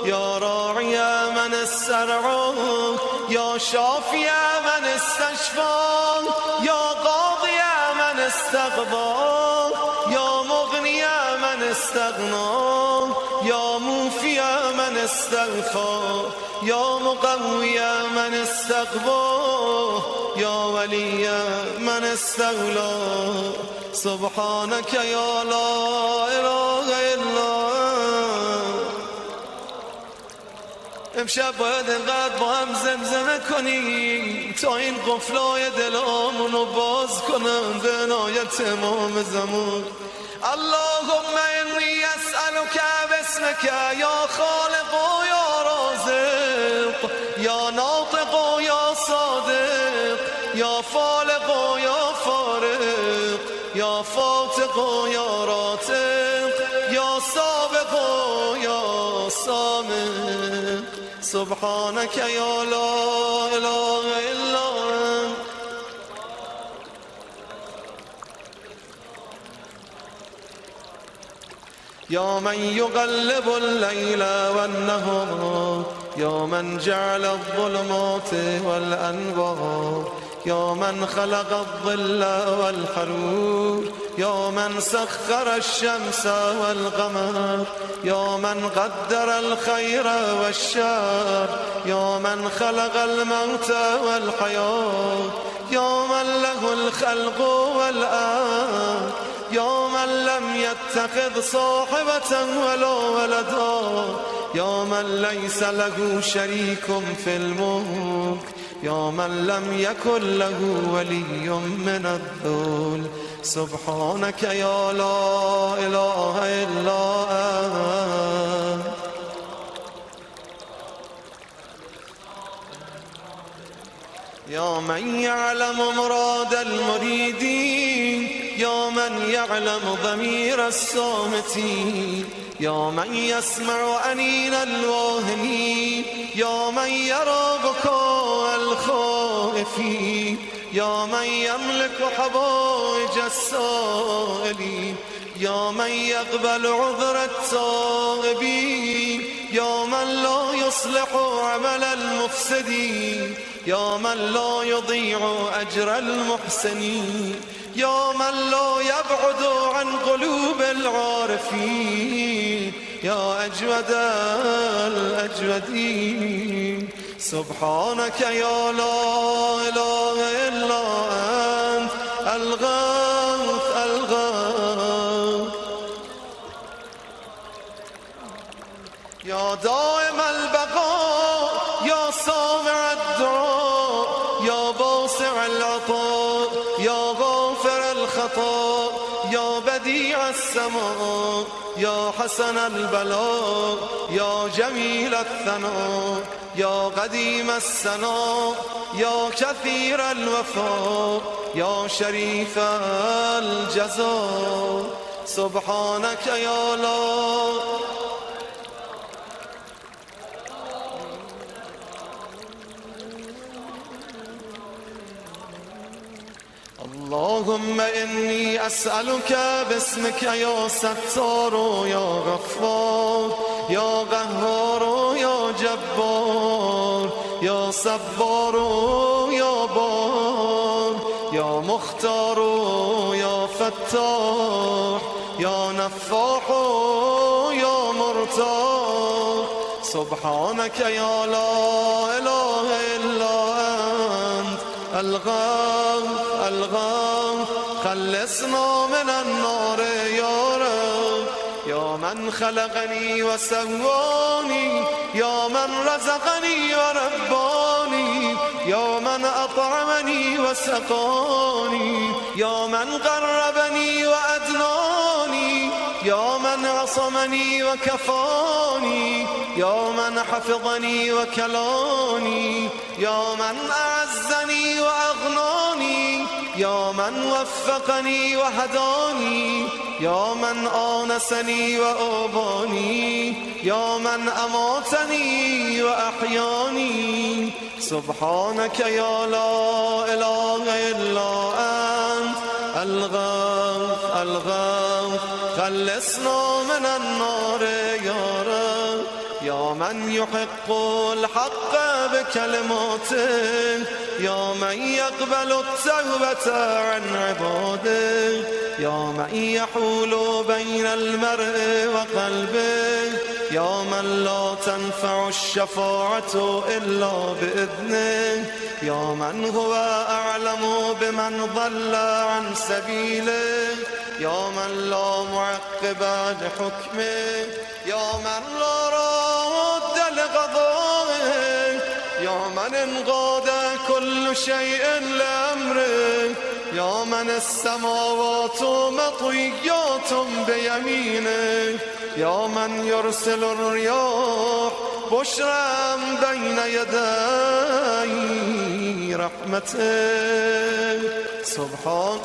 يا راعي من استرعى يا شافي من استشفى يا قاضي من استقضى يا مغني من استغنى يا موفي من استغفى يا مقوي من استقوى يا ولي من استولى سبحانك يا لا إله إلا امشب باید انقدر با هم زمزمه کنیم تا این قفلای دلامونو باز کنم به عنایت امام زمان. اللهم انی اسألک باسمک یا خالق و یا رازق یا ناطق و یا صادق یا فالق و یا فارق یا فاتق و یا راتق یا سابق و یا سامق سبحانك يا لا إله إلا أنت يا من يقلب الليل والنهار يا من جعل الظلمات والأنوار يا من خلق الظل والحرور يا من سخر الشمس والقمر يا من قدر الخير والشر يا من خلق الموت والحياة يا من له الخلق والأمر يا من لم يتخذ صاحبة ولا ولدا يا من ليس له شريك في الملك يا من لم يكن له ولي من الذل سبحانك يا لا إله إلا أنت يا من يعلم مراد المريدين يا من يعلم ضمير الصامتين يا من يسمع أنين الواهنين يا من يرى بكاء الخائفين يا من يملك حوائج السائلين يا من يقبل عذر التائبين يا من لا يصلح عمل المفسدين يا من لا يضيع أجر المحسنين يا من لا يبعد عن قلوب العارفين يا أجود الأجودين سبحانك يا لا إله إلا أنت الغوث الغوث يا دائم البقاء يا سامع الدعاء يا باسع العطاء يا غافر الخطا يا بديع السماء يا حسن البلاء يا جميل الثناء يا قديم السناء يا كثير الوفاء يا شريف الجزاء سبحانك يا لا اللهم إني أسألك باسمك يا ستار يا غفار يا قهار يا جبار يا صبار يا بار يا مختار يا فتاح يا نفاح يا مرتاح سبحانك يا لا إله إلا أنت الغوث الغوث خلصنا من النار يا رب يا من خلقني وسواني يا من رزقني ورباني يا من أطعمني وسقاني يا من قربني وأدناني يا من عصمني وكفاني، يا من حفظني وكلاني، يا من أعزني وأغناني، يا من وفقني وهداني، يا من آنسني وآباني، يا من أماتني وأحياني. سبحانك يا لا إله إلا أنت الغوث الغوث، خلصنا من النار يا رب. يا من يحق الحق بكلماته، يا من يقبل التوبة عن عباده، يا من يحول بين المرء وقلبه، يا من لا تنفع الشفاعة إلا بإذنه، يا من هو أعلم بمن ضل عن سبيله، يا من لا معقب لحكمه، يا من لا راد لقضائه، يا من انقاد كل شيء لأمره، يا من السماوات مطويات بيمينه، يا من يرسل الرياح بشرا بين يدي رحمته. سبحان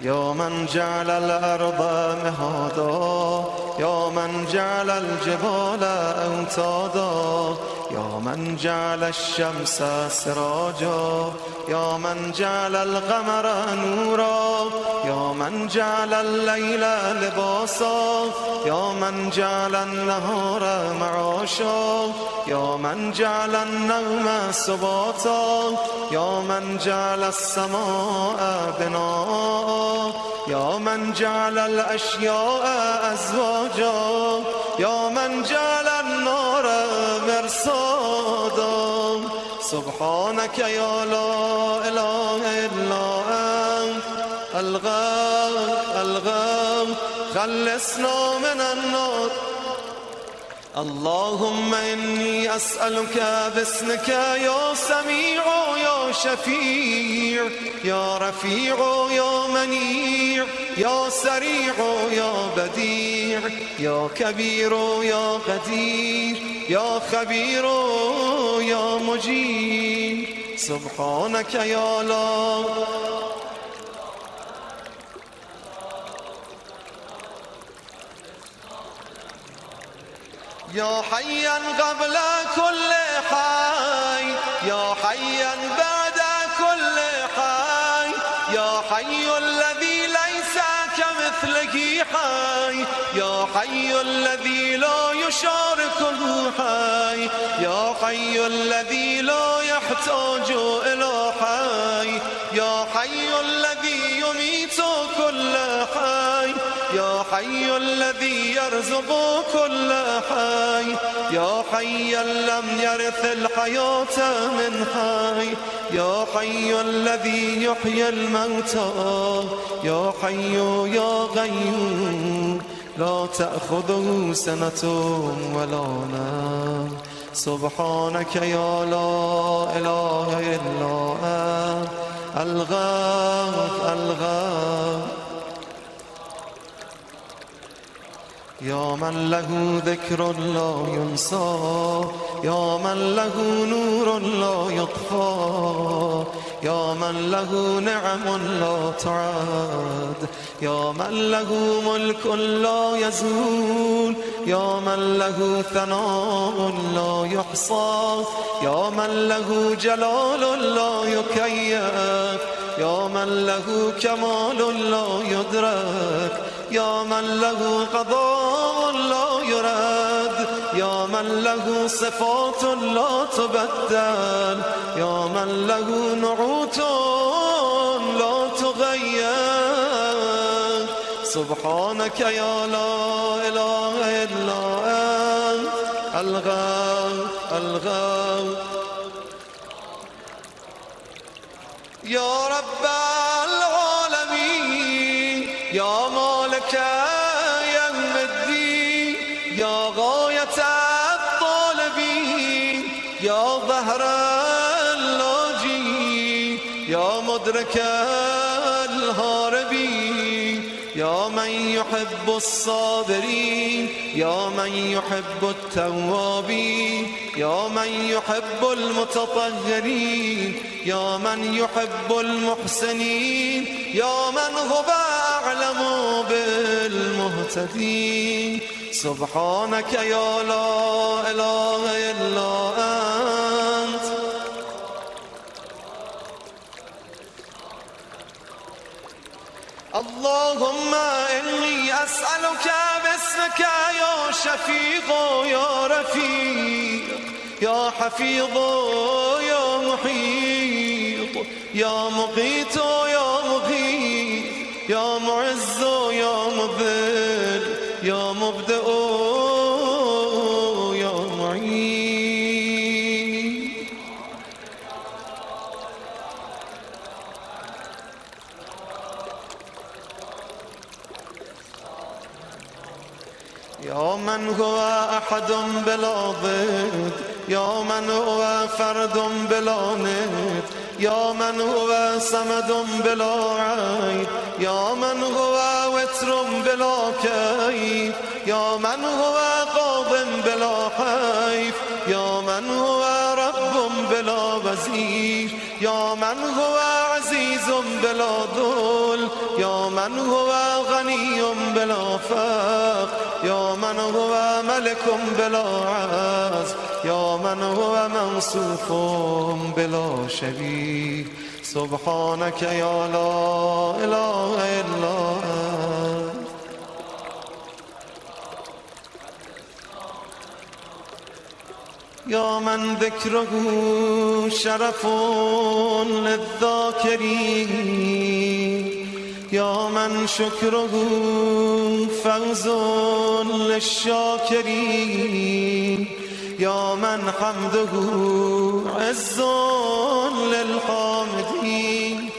يا من جعل الأرض مهادا، يا من جعل الجبال أوتادا، يا من جعل الشمس سراجا، يا من جعل القمر نورا، يا من جعل الليل لباسا، يا من جعل النهار معاشا، يا من جعل النوم سباتا، يا من جعل السماء بناء، يا من جعل الأشياء أزواجا، يا من جعل النار مرصادا. سبحانك يا لا إله إلا أنت الغوث الغوث، خلصنا من النار. اللهم إني أسألك باسمك يا سميع يا شفيع يا رفيع يا منيع يا سريع يا بديع يا كبير يا قدير يا خبير يا مجيب. سبحانك يا لا يا حيا قبل كل حي، يا حيا بعد كل حي، يا حي الذي ليس كمثله حي، يا حي الذي لا يشاركه حي، يا حي الذي لا يحتاج إلى حي، يا حي الذي يميت كل حي، يا حي الذي يرزق كل حي، يا حيا لم يرث الحياة من حي، يا حي الذي يحيي الموتى، يا حي يا قيوم لا تأخذه سنة ولا نوم. سبحانك يا لا إله إلا أنت الغوث الغوث، يا من له ذكر لا ينسى، يا من له نور لا يطفى، يا من له نعم لا تعد، يا من له ملك لا يزول، يا من له ثناء لا يحصى، يا من له جلال لا يكيف، يا من له كمال لا يدرك، يا من له قضاء لا يرد، يا من له صفات لا تبدل، يا من له نعوت لا تغير. سبحانك يا لا إله إلا أنت الغوث الغوث، يا رب العالمين، يا مالك يوم الدين، يا غاية الطالبين، يا ظهر اللاجين، أدرك الهاربين يا من يحب الصابرين يا من يحب التوابين يا من يحب المتطهرين يا من يحب المحسنين يا من هو أعلم بالمهتدين سبحانك يا لا إله إلا أنت اللهم إني أسألك باسمك يا شفيق يا رفيق يا حفيظ يا محيط يا مقيت يا مغيث يا معز يا مذل يا مبدئ يا معين يا من هو أحد بلا ضد يا من هو فرد بلا ند يا من هو صمد بلا عيب يا من هو وتر بلا كيف يا من هو قاض بلا حيف يا من هو رب بلا وزير يا من هو عزيز بلا ذل يا من هو غني بلا فقر يا من هو ملك بلا عز يا من هو موصوف بلا شبيه سبحانك يا لا إله إلا أنت يا من ذكره شرف للذاكرين يا من شكره فوز للشاكرين يا من حمده عز للحامدين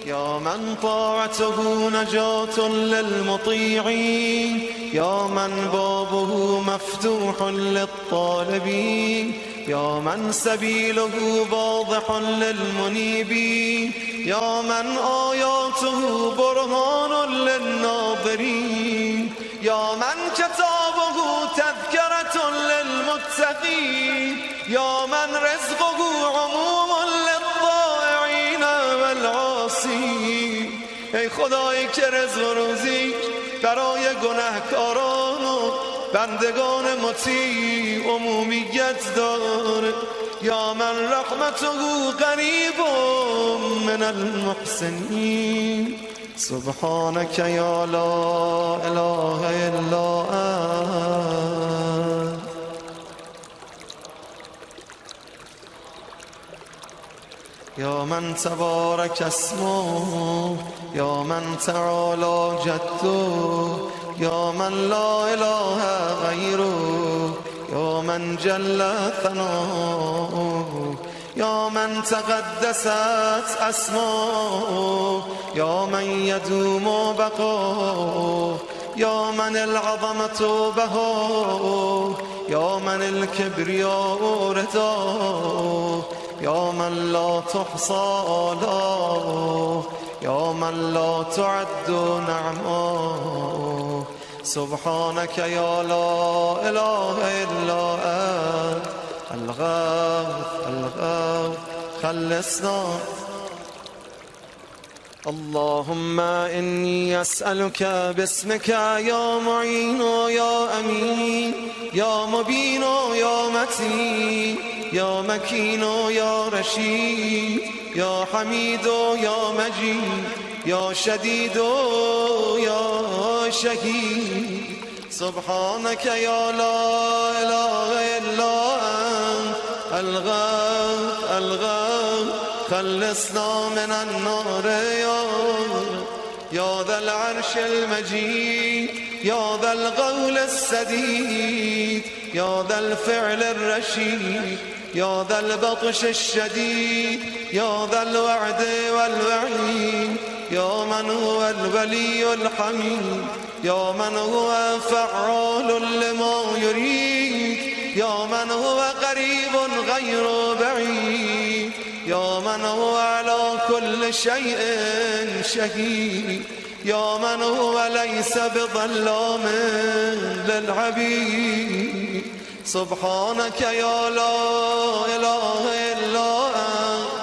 يا من طاعته نجاة للمطيعين يا من بابه مفتوح للطالبين يا من سبيله واضح للمنيبين يا من آياته برهان للناظرين يا من كتابه تذكرة للمتقين يا من رزقه عموم للضائعين والعاصين ای خدایی که رزق و روزی برای گناهکاران و بندگان مطیع عمومیت داره یا من رحمته قریب من المحسنین سبحانك یا لا اله الا انت یا من تبارک اسمه یا من تعالی جده یا من لا اله غیره یا من جل ثناؤه یا من تقدست اسماؤه یا من یدوم بقاؤه یا من العظمة بهاؤه یا من الكبرياء رداؤه یا من لا تحصى آلاؤه یا من لا تعد نعماؤه سبحانك يا لا إله إلا أنت الغوث خلصنا اللهم إني أسألك باسمك يا معين يا أمين يا مبين يا متين يا مكين يا رشيد يا حميد يا مجيد يا شديد يا شهيد سبحانك يا لا إله إلا أنت الغوث خلصنا من النار يا ذا العرش المجيد يا ذا القول السديد يا ذا الفعل الرشيد يا ذا البطش الشديد يا ذا الوعد والوعيد يا من هو الولي الحميد يا من هو فعال لما يريد يا من هو قريب غير بعيد يا من هو على كل شيء شهيد يا من هو ليس بظلام للعبيد سبحانك يا لا إله إلا أنت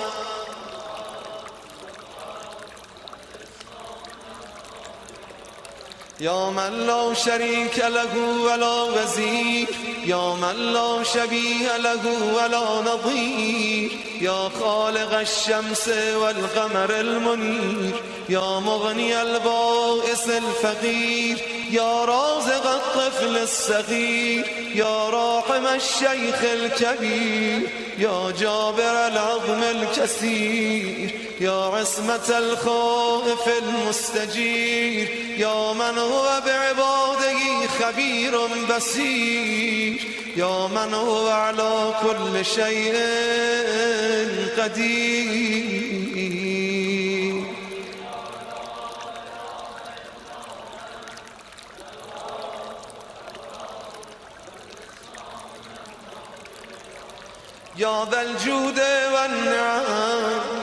يا من لا شريك له ولا وزير يا من لا شبيه له ولا نظير يا خالق الشمس والقمر المنير يا مغني البائس الفقير يا رازق الطفل الصغير يا راحم الشيخ الكبير يا جابر العظم الكثير يا عصمة الخائف المستجير يا من هو بعباده خبير بصير يا من هو على كل شيء قدير يا ذا الجود والنعم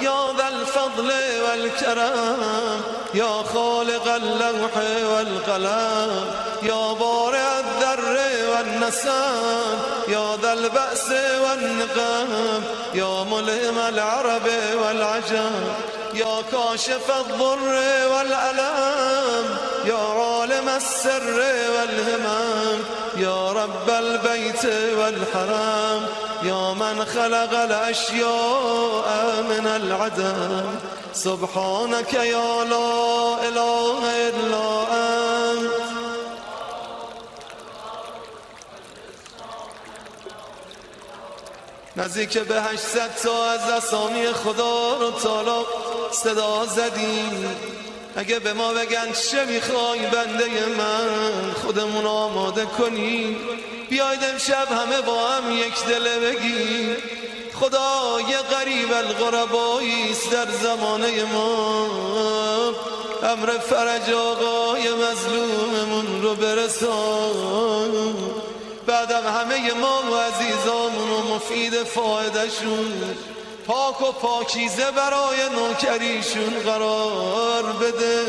يا ذا الفضل والكرم يا خالق اللوح والقلم يا بارئ الذر والنسم يا ذا البأس والنقم يا ملهم العرب والعجم يا كاشف الضر والألم يا عالم السر والهمم يا رب البيت والحرم يا من خلق الأشياء من العدم سبحانك يا لا إله إلا أنت نزدیک به 800 تا از اسامی خدا رو تعالی صدا زدیم اگه به ما بگن چه میخوای بنده من خودمون آماده کنیم بیاید امشب همه با هم یک دله بگیم خدای غریب الغرباییست در زمانه ما امر فرج آقای مظلوممون رو برسان بعدم همه ما و عزیزامون و مفید فایدهشون پاک و پاکیزه برای نوکریشون قرار بده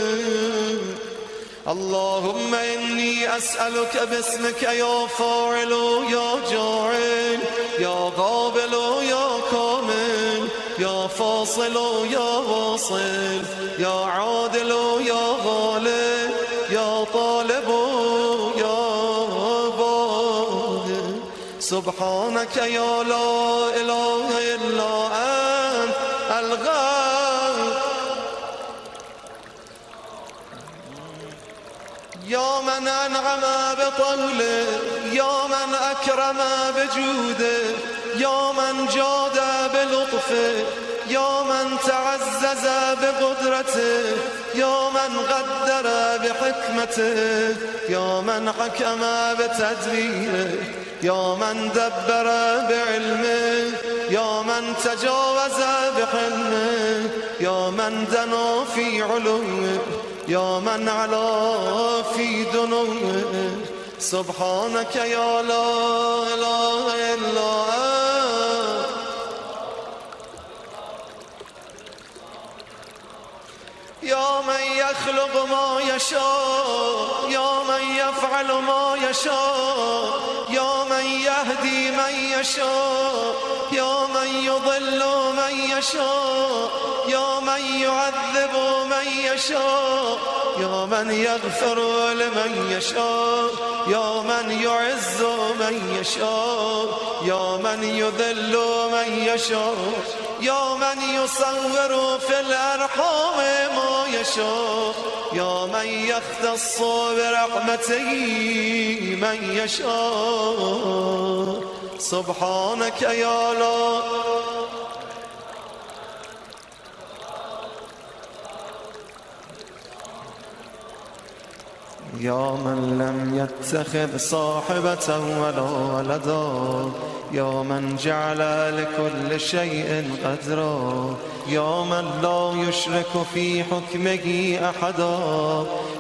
اللهم إني أسألك باسمك يا فاعل يا جاعل يا قابل يا كامل يا فاصل يا واصل يا عادل يا غالب يا طالب يا باذل سبحانك يا لا إله إلا أنت الغفور يا من أنعم بطوله يا من أكرم بجوده يا من جاد بلطفه يا من تعزز بقدرته يا من قدر بحكمته يا من حكم بتدبيره يا من دبر بعلمه يا من تجاوز بحلمه يا من دنا في علوه يا من علا في دنوه سبحانك يا لا إله إلا أنت يا من يخلق ما يشاء يا من يفعل ما يشاء يا من يهدي من يشاء يا من يضل من يشاء يا من يعذب من يشاء يا من يغفر لمن يشاء يا من يعز من يشاء يا من يذل من يشاء يا من يصور في الأرحام ما يشاء يا من يختص برحمته من يشاء سبحانك يا لا يا من لم يتخذ صاحبة ولا ولدا يا من جعل لكل شيء قدرا يا من لا يشرك في حكمه أحدا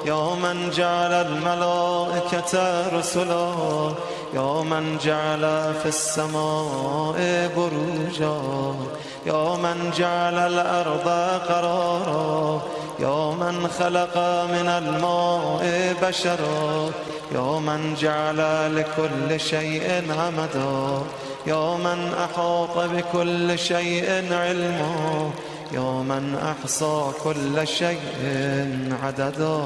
يا من جعل الملائكة رسلا يا من جعل في السماء بروجا يا من جعل الأرض قرارا يا من خلق من الماء بشرا يا من جعل لكل شيء عمدا يا من أحاط بكل شيء علما يا من أحصى كل شيء عددا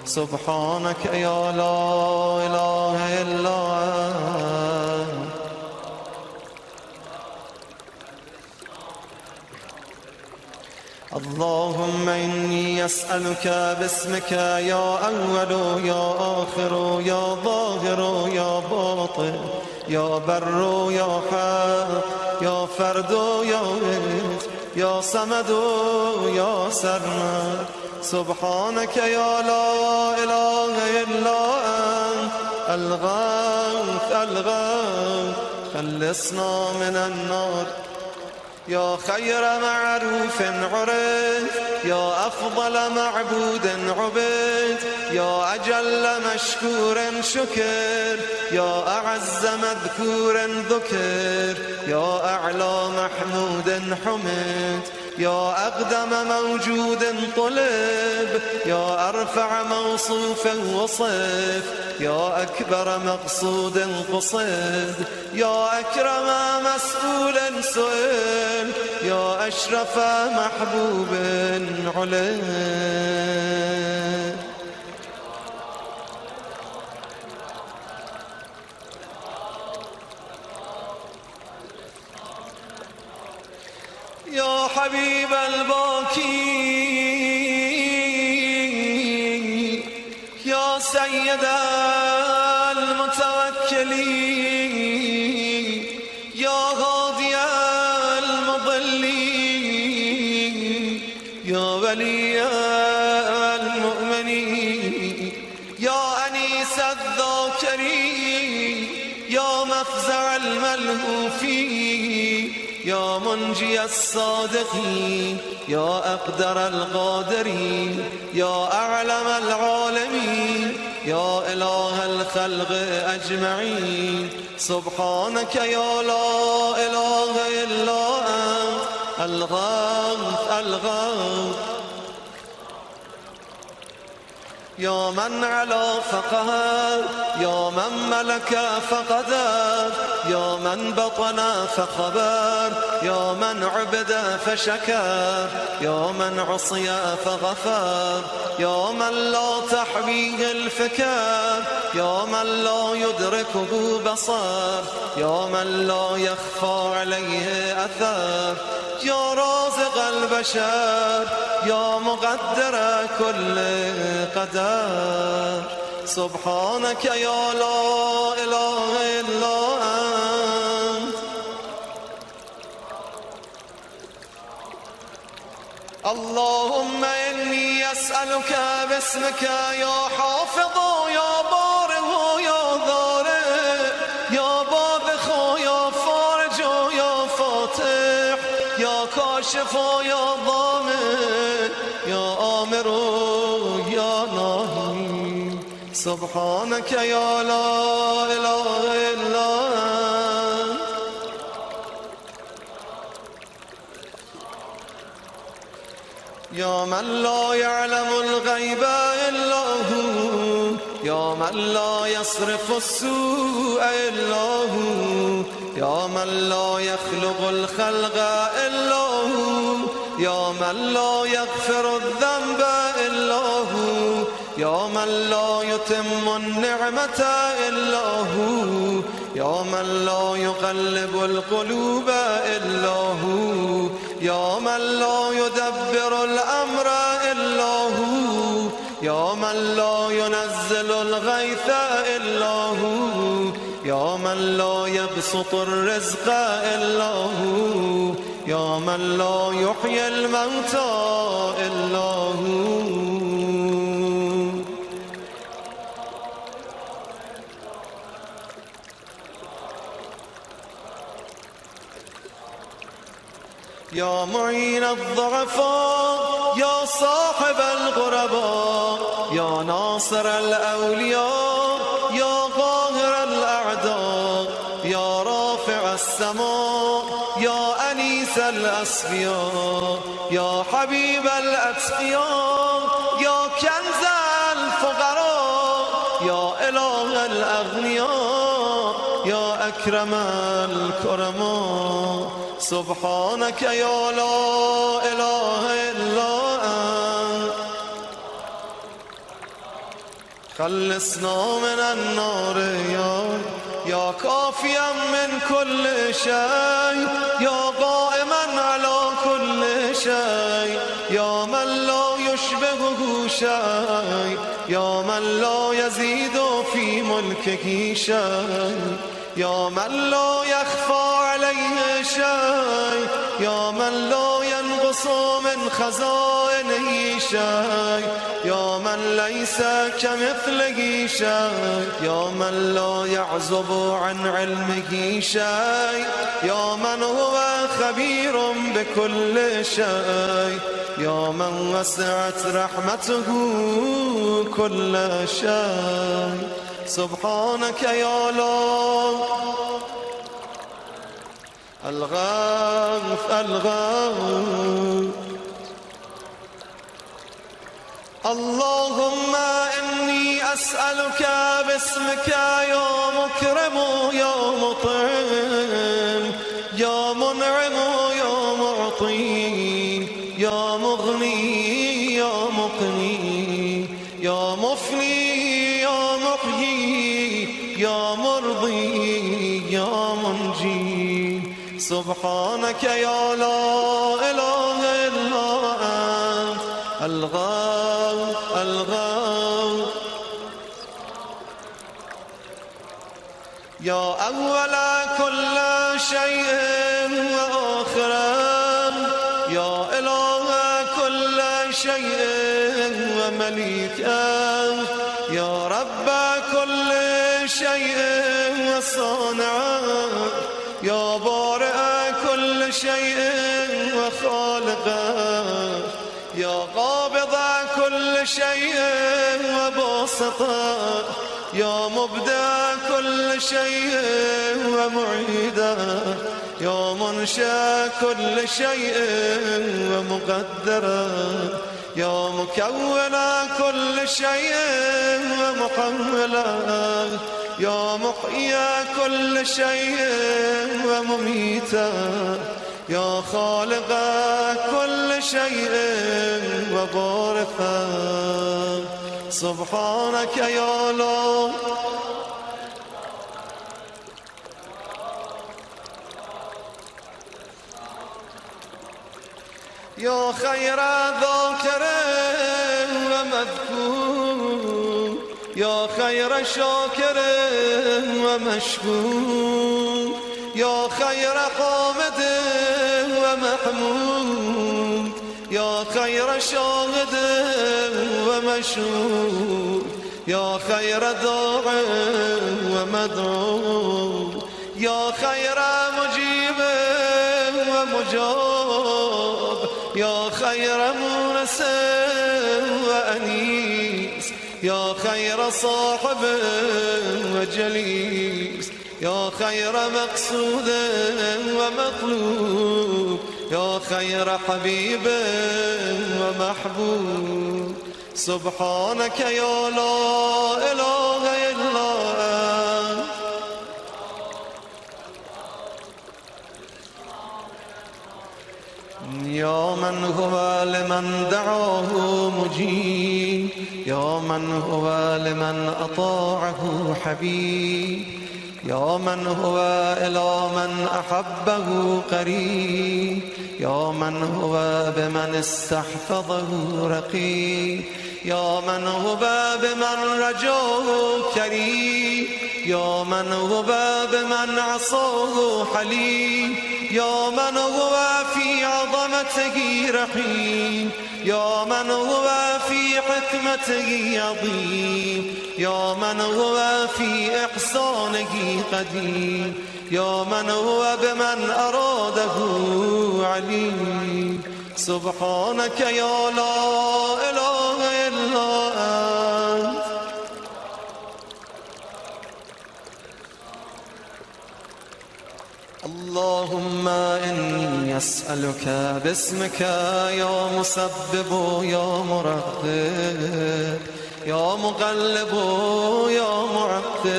سبحانك يا لا إله إلا أنت اللهم إني أسألك باسمك يا أول يا آخر يا ظاهر يا باطن يا بر يا حق يا فرد يا عز يا صمد يا سرمد سبحانك يا لا إله إلا أنت الغوث الغوث خلصنا من النار يا خير معروف عرف يا أفضل معبود عبد يا أجل مشكور شكر يا أعز مذكور ذكر يا أعلى محمود حمد يا أقدم موجود طلب يا أرفع موصوف وصف يا أكبر مقصود قصد يا أكرم مسؤول سئل يا أشرف محبوب علم يا حبيب الباكي يا سيد المتوكلين يا هادي المضلين يا ولي المؤمنين يا أنيس الذاكرين يا مفزع الملهوفين يا منجي الصادقين يا أقدر القادرين يا أعلم العالمين يا إله الخلق أجمعين سبحانك يا لا إله إلا أنت الغوث الغوث يا من علا فقهر يا من ملك فقدر يا من بطن فخبر يا من عبد فشكر يا من عصي فغفر يا من لا تحويه الفكر يا من لا يدركه بصر يا من لا يخفى عليه أثر يا رازق البشر يا مقدر كل قدر سبحانك يا لا إله إلا أنت اللهم إني أسألك باسمك يا حافظ يا بارئ يا ضارئ يا باذخ يا فارج يا فاتح يا كاشف يا ضامن يا آمر يا ناهي سبحانك يا لا إله إلا أنت يا من لا يعلم الغيب إلا هو يا من لا يصرف السوء إلا هو يا من لا يخلق الخلق إلا هو يا من لا يغفر الذنب إلا هو يا من لا يتم النعمة إلا هو يا من لا يقلب القلوب إلا هو يا من لا يدبر الأمر إلا هو يا من لا ينزل الغيث إلا هو يا من لا يبسط الرزق إلا هو يا من لا يحيي الموتى إلا هو يا معين الضعفاء يا صاحب الغرباء يا ناصر الأولياء يا قاهر الأعداء يا رافع السماء يا أنيس رئيس الأصفياء يا حبيب الأتقياء يا كنز الفقراء يا إله الأغنياء يا أكرم الكرماء سبحانك يا لا إله إلا أنت خلصنا من النار يا كافيا من كل شيء يا قائما على كل شيء يا من لا يشبهه شيء يا من لا يزيد في ملكه شيء يا من لا يخفى عليه شيء يا من لا ينقص من خزائنه شيء يا من ليس كمثله شيء يا من لا يعزب عن علمه شيء يا من هو خبير بكل شيء يا من وسعت رحمته كل شيء سبحانك يا لا الغوث اللهم إني أسألك باسمك يا مكرم يا مطعم يا منعم يا معطي يا مغني يا مقني يا مفني يا محيي يا مرضي يا منجي سبحانك يا لا إله إلا أنت الغوث يا أول كل شيء وآخره يا إله كل شيء ومليكه يا رب كل شيء وصانعه يا بارئ كل شيء وخالقه يا قابض كل شيء وباسطه يا مبدع كل شيء ومعيده يا منشأ كل شيء ومقدره يا مكون كل شيء ومحوله يا محيي كل شيء ومميته يا خالق كل شيء وبارثه سبحانك يا لا يا خير ذاكر ومذكور يا خير شاكر ومشكور يا خير حامد ومحمود يا خير شاهد ومشهود يا خير داع ومدعو يا خير مجيب ومجاب يا خير مونس وأنيس يا خير صاحب وجليس يا خير مقصود ومطلوب يا خير حبيب ومحبوب سبحانك يا لا إله إلا أنت يا من هو لمن دعاه مجيب يا من هو لمن أطاعه حبيب يا من هو إلى من أحبه قريب يا من هو بمن استحفظه رقيب يا من هو بمن رجاه كريم يا من هو بمن عصاه حليم يا من هو في عظمته رحيم يا من هو في حكمته عظيم يا من هو في إحسانه قديم يا من هو بمن أراده عليم سبحانك يا لا إله إلا أنت اللهم إني أسألك باسمك يا مسبب يا مرقب يا مقلب يا معقب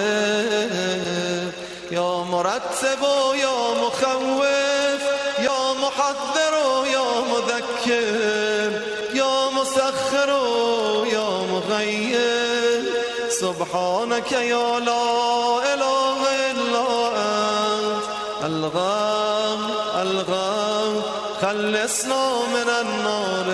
يا مرتب يا مخوف يا محذر يا مذكر يا مسخر يا مغير سبحانك يا لا إله إلا أنت الغام الغام خلصنا من النار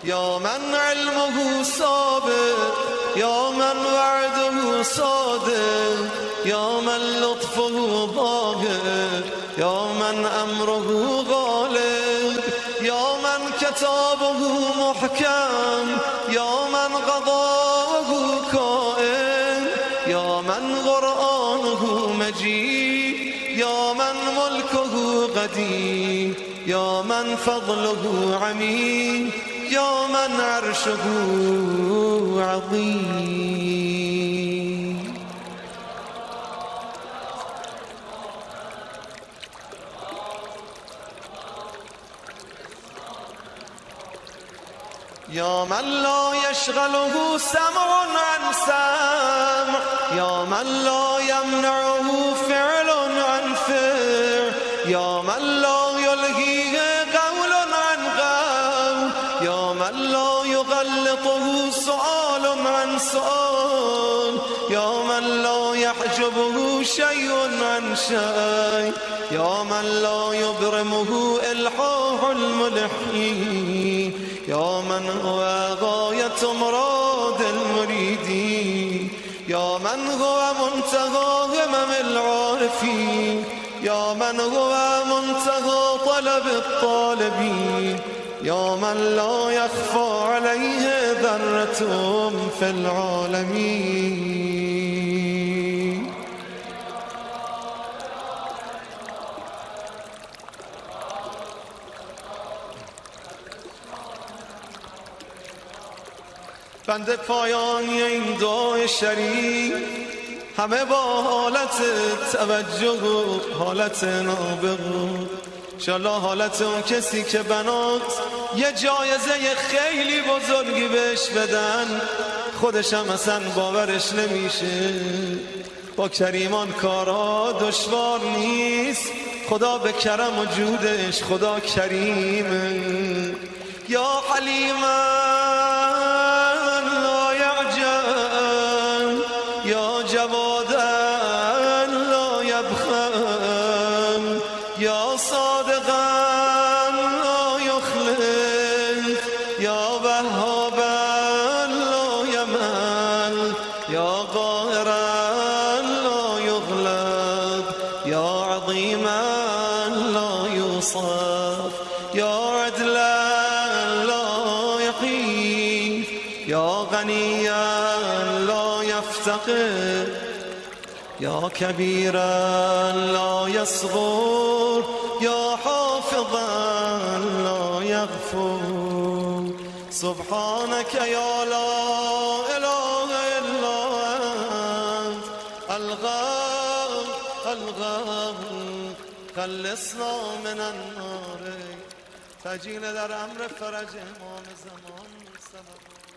يا من علمه سابق يا من وعده صادق يا من لطفه ظاهر يا من أمره غالب يا من كتابه محكم يا من قضاءه كائن يا من قرآنه مجيد يا من ملكه قديم يا من فضله عميم يا من عرشه عظيم يا من لا يشغله سمع عن سمع يا من لا يمنعه فعل عن فعل يا من لا يلهيه قول عن قول يا من لا يغلطه سؤال عن سؤال يا من لا يحجبه شيء عن شيء يا من لا يبرمه إلحاح الملحين يا من هو غاية مراد المريدين يا من هو منتهى همم العارفين يا من هو منتهى طلب الطالبين يا من لا يخفى عليه ذرة في العالمين بنده پایانی این دعای شریف همه با حالت توجه و حالت نابغو انشالله حالت اون کسی که بنات یه جایزه خیلی بزرگی بهش بدن خودش هم اصلا باورش نمیشه با کریمان کارا دشوار نیست خدا به کرم و جودش خدا کریمه یا حلیمه یا جوادا لا يبخل یا صادقا لا يخلف یا وهابا لا يمل یا قاهرا لا يغلب یا عظيما لا يوصف یا عدلا لا يقيم یا غنيا لا يفتقر يا كبيرا لا يصغر يا حافظا لا يغفر سبحانك يا لا إله إلا أنت الغام الغام خلصنا من النار تجیل در امر فرج امام زمان سبب